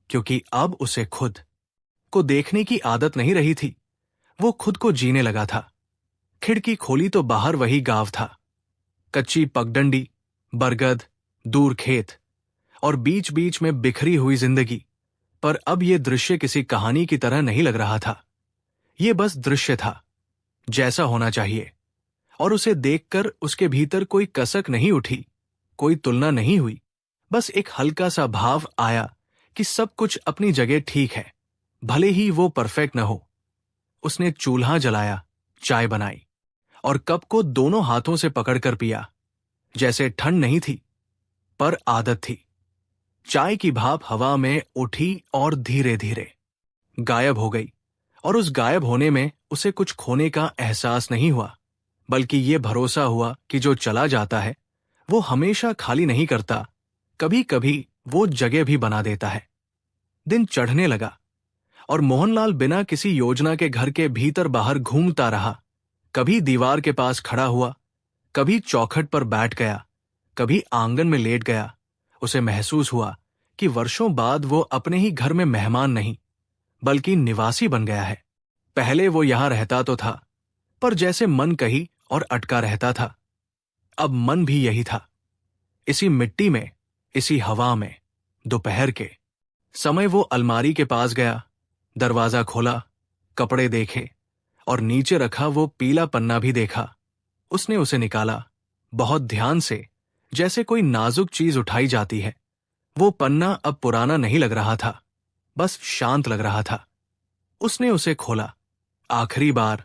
[SPEAKER 1] क्योंकि अब उसे खुद को देखने की आदत नहीं रही थी। वो खुद को जीने लगा था। खिड़की खोली तो बाहर वही गांव था, कच्ची पगडंडी, बरगद, दूर खेत, और बीच बीच में बिखरी हुई जिंदगी। पर अब ये दृश्य किसी कहानी की तरह नहीं लग रहा था, ये बस दृश्य था, जैसा होना चाहिए। और उसे देखकर उसके भीतर कोई कसक नहीं उठी, कोई तुलना नहीं हुई, बस एक हल्का सा भाव आया कि सब कुछ अपनी जगह ठीक है, भले ही वो परफेक्ट न हो। उसने चूल्हा जलाया, चाय बनाई, और कप को दोनों हाथों से पकड़कर पिया, जैसे ठंड नहीं थी, पर आदत थी। चाय की भाप हवा में उठी और धीरे धीरे गायब हो गई, और उस गायब होने में उसे कुछ खोने का एहसास नहीं हुआ, बल्कि ये भरोसा हुआ कि जो चला जाता है वो हमेशा खाली नहीं करता, कभी कभी वो जगह भी बना देता है। दिन चढ़ने लगा, और मोहनलाल बिना किसी योजना के घर के भीतर बाहर घूमता रहा। कभी दीवार के पास खड़ा हुआ, कभी चौखट पर बैठ गया, कभी आंगन में लेट गया। उसे महसूस हुआ कि वर्षों बाद वो अपने ही घर में मेहमान नहीं, बल्कि निवासी बन गया है। पहले वो यहां रहता तो था, पर जैसे मन कहीं और अटका रहता था। अब मन भी यही था, इसी मिट्टी में, इसी हवा में। दोपहर के समय वो अलमारी के पास गया, दरवाजा खोला, कपड़े देखे, और नीचे रखा वो पीला पन्ना भी देखा। उसने उसे निकाला, बहुत ध्यान से, जैसे कोई नाजुक चीज उठाई जाती है। वो पन्ना अब पुराना नहीं लग रहा था, बस शांत लग रहा था। उसने उसे खोला, आखिरी बार।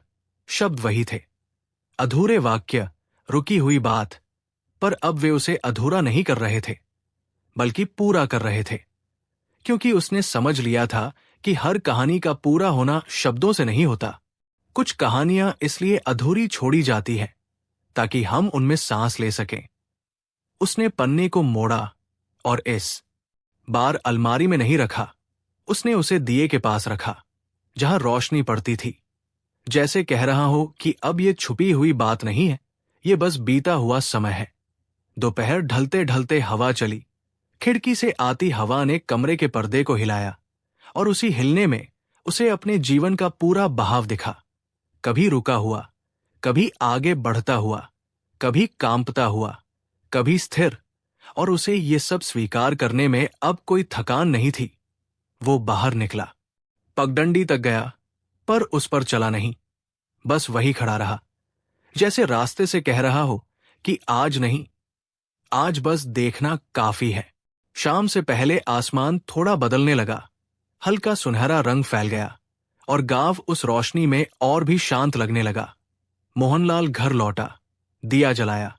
[SPEAKER 1] शब्द वही थे, अधूरे वाक्य, रुकी हुई बात, पर अब वे उसे अधूरा नहीं कर रहे थे, बल्कि पूरा कर रहे थे, क्योंकि उसने समझ लिया था कि हर कहानी का पूरा होना शब्दों से नहीं होता। कुछ कहानियां इसलिए अधूरी छोड़ी जाती हैं ताकि हम उनमें सांस ले सकें। उसने पन्ने को मोड़ा, और इस बार अलमारी में नहीं रखा। उसने उसे दिए के पास रखा, जहां रोशनी पड़ती थी, जैसे कह रहा हो कि अब ये छुपी हुई बात नहीं है, ये बस बीता हुआ समय है। दोपहर ढलते ढलते हवा चली, खिड़की से आती हवा ने कमरे के पर्दे को हिलाया, और उसी हिलने में उसे अपने जीवन का पूरा बहाव दिखा। कभी रुका हुआ, कभी आगे बढ़ता हुआ, कभी कांपता हुआ, कभी स्थिर, और उसे ये सब स्वीकार करने में अब कोई थकान नहीं थी। वो बाहर निकला, पगडंडी तक गया, पर उस पर चला नहीं, बस वही खड़ा रहा, जैसे रास्ते से कह रहा हो कि आज नहीं, आज बस देखना काफी है। शाम से पहले आसमान थोड़ा बदलने लगा, हल्का सुनहरा रंग फैल गया और गांव उस रोशनी में और भी शांत लगने लगा। मोहनलाल घर लौटा, दिया जलाया,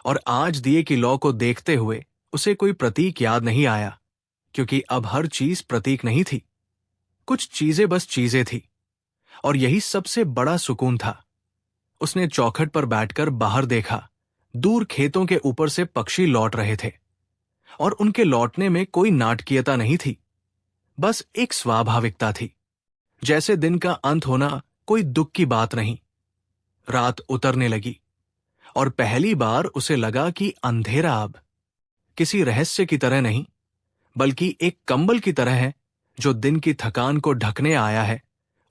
[SPEAKER 1] और आज दिए की लौ को देखते हुए उसे कोई प्रतीक याद नहीं आया, क्योंकि अब हर चीज प्रतीक नहीं थी। कुछ चीजें बस चीजें थी, और यही सबसे बड़ा सुकून था। उसने चौखट पर बैठकर बाहर देखा। दूर खेतों के ऊपर से पक्षी लौट रहे थे, और उनके लौटने में कोई नाटकीयता नहीं थी, बस एक स्वाभाविकता थी, जैसे दिन का अंत होना कोई दुख की बात नहीं। रात उतरने लगी, और पहली बार उसे लगा कि अंधेरा अब किसी रहस्य की तरह नहीं, बल्कि एक कंबल की तरह है जो दिन की थकान को ढकने आया है।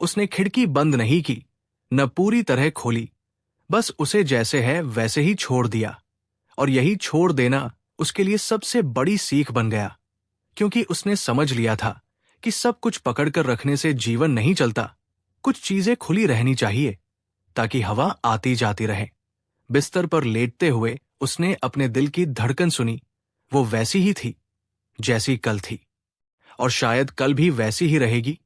[SPEAKER 1] उसने खिड़की बंद नहीं की, न पूरी तरह खोली, बस उसे जैसे है वैसे ही छोड़ दिया। और यही छोड़ देना उसके लिए सबसे बड़ी सीख बन गया, क्योंकि उसने समझ लिया था कि सब कुछ पकड़कर रखने से जीवन नहीं चलता। कुछ चीजें खुली रहनी चाहिए, ताकि हवा आती जाती रहे। बिस्तर पर लेटते हुए उसने अपने दिल की धड़कन सुनी। वो वैसी ही थी जैसी कल थी, और शायद कल भी वैसी ही रहेगी।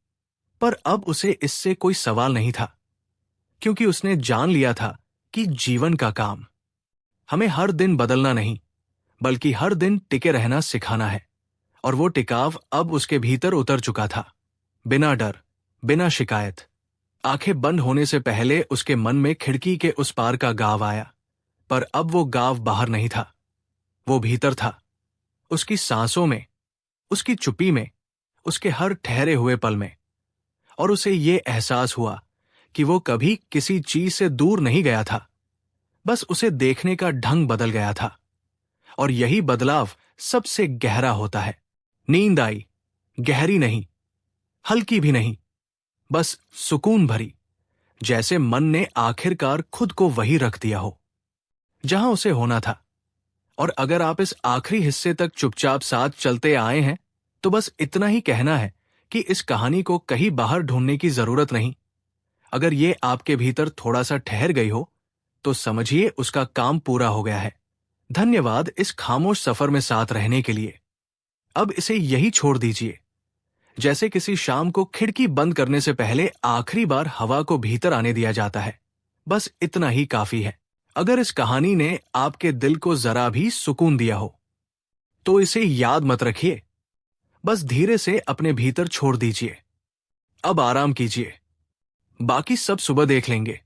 [SPEAKER 1] पर अब उसे इससे कोई सवाल नहीं था, क्योंकि उसने जान लिया था कि जीवन का काम हमें हर दिन बदलना नहीं, बल्कि हर दिन टिके रहना सिखाना है। और वो टिकाव अब उसके भीतर उतर चुका था, बिना डर, बिना शिकायत। आंखें बंद होने से पहले उसके मन में खिड़की के उस पार का गाँव आया, पर अब वो गाँव बाहर नहीं था, वो भीतर था, उसकी सांसों में, उसकी चुप्पी में, उसके हर ठहरे हुए पल में। और उसे ये एहसास हुआ कि वो कभी किसी चीज से दूर नहीं गया था, बस उसे देखने का ढंग बदल गया था। और यही बदलाव सबसे गहरा होता है। नींद आई, गहरी नहीं, हल्की भी नहीं, बस सुकून भरी, जैसे मन ने आखिरकार खुद को वही रख दिया हो जहां उसे होना था। और अगर आप इस आखिरी हिस्से तक चुपचाप साथ चलते आए हैं, तो बस इतना ही कहना है कि इस कहानी को कहीं बाहर ढूंढने की जरूरत नहीं। अगर ये आपके भीतर थोड़ा सा ठहर गई हो, तो समझिए उसका काम पूरा हो गया है। धन्यवाद इस खामोश सफर में साथ रहने के लिए। अब इसे यही छोड़ दीजिए, जैसे किसी शाम को खिड़की बंद करने से पहले आखिरी बार हवा को भीतर आने दिया जाता है। बस इतना ही काफी है। अगर इस कहानी ने आपके दिल को जरा भी सुकून दिया हो, तो इसे याद मत रखिए, बस धीरे से अपने भीतर छोड़ दीजिए। अब आराम कीजिए, बाकी सब सुबह देख लेंगे।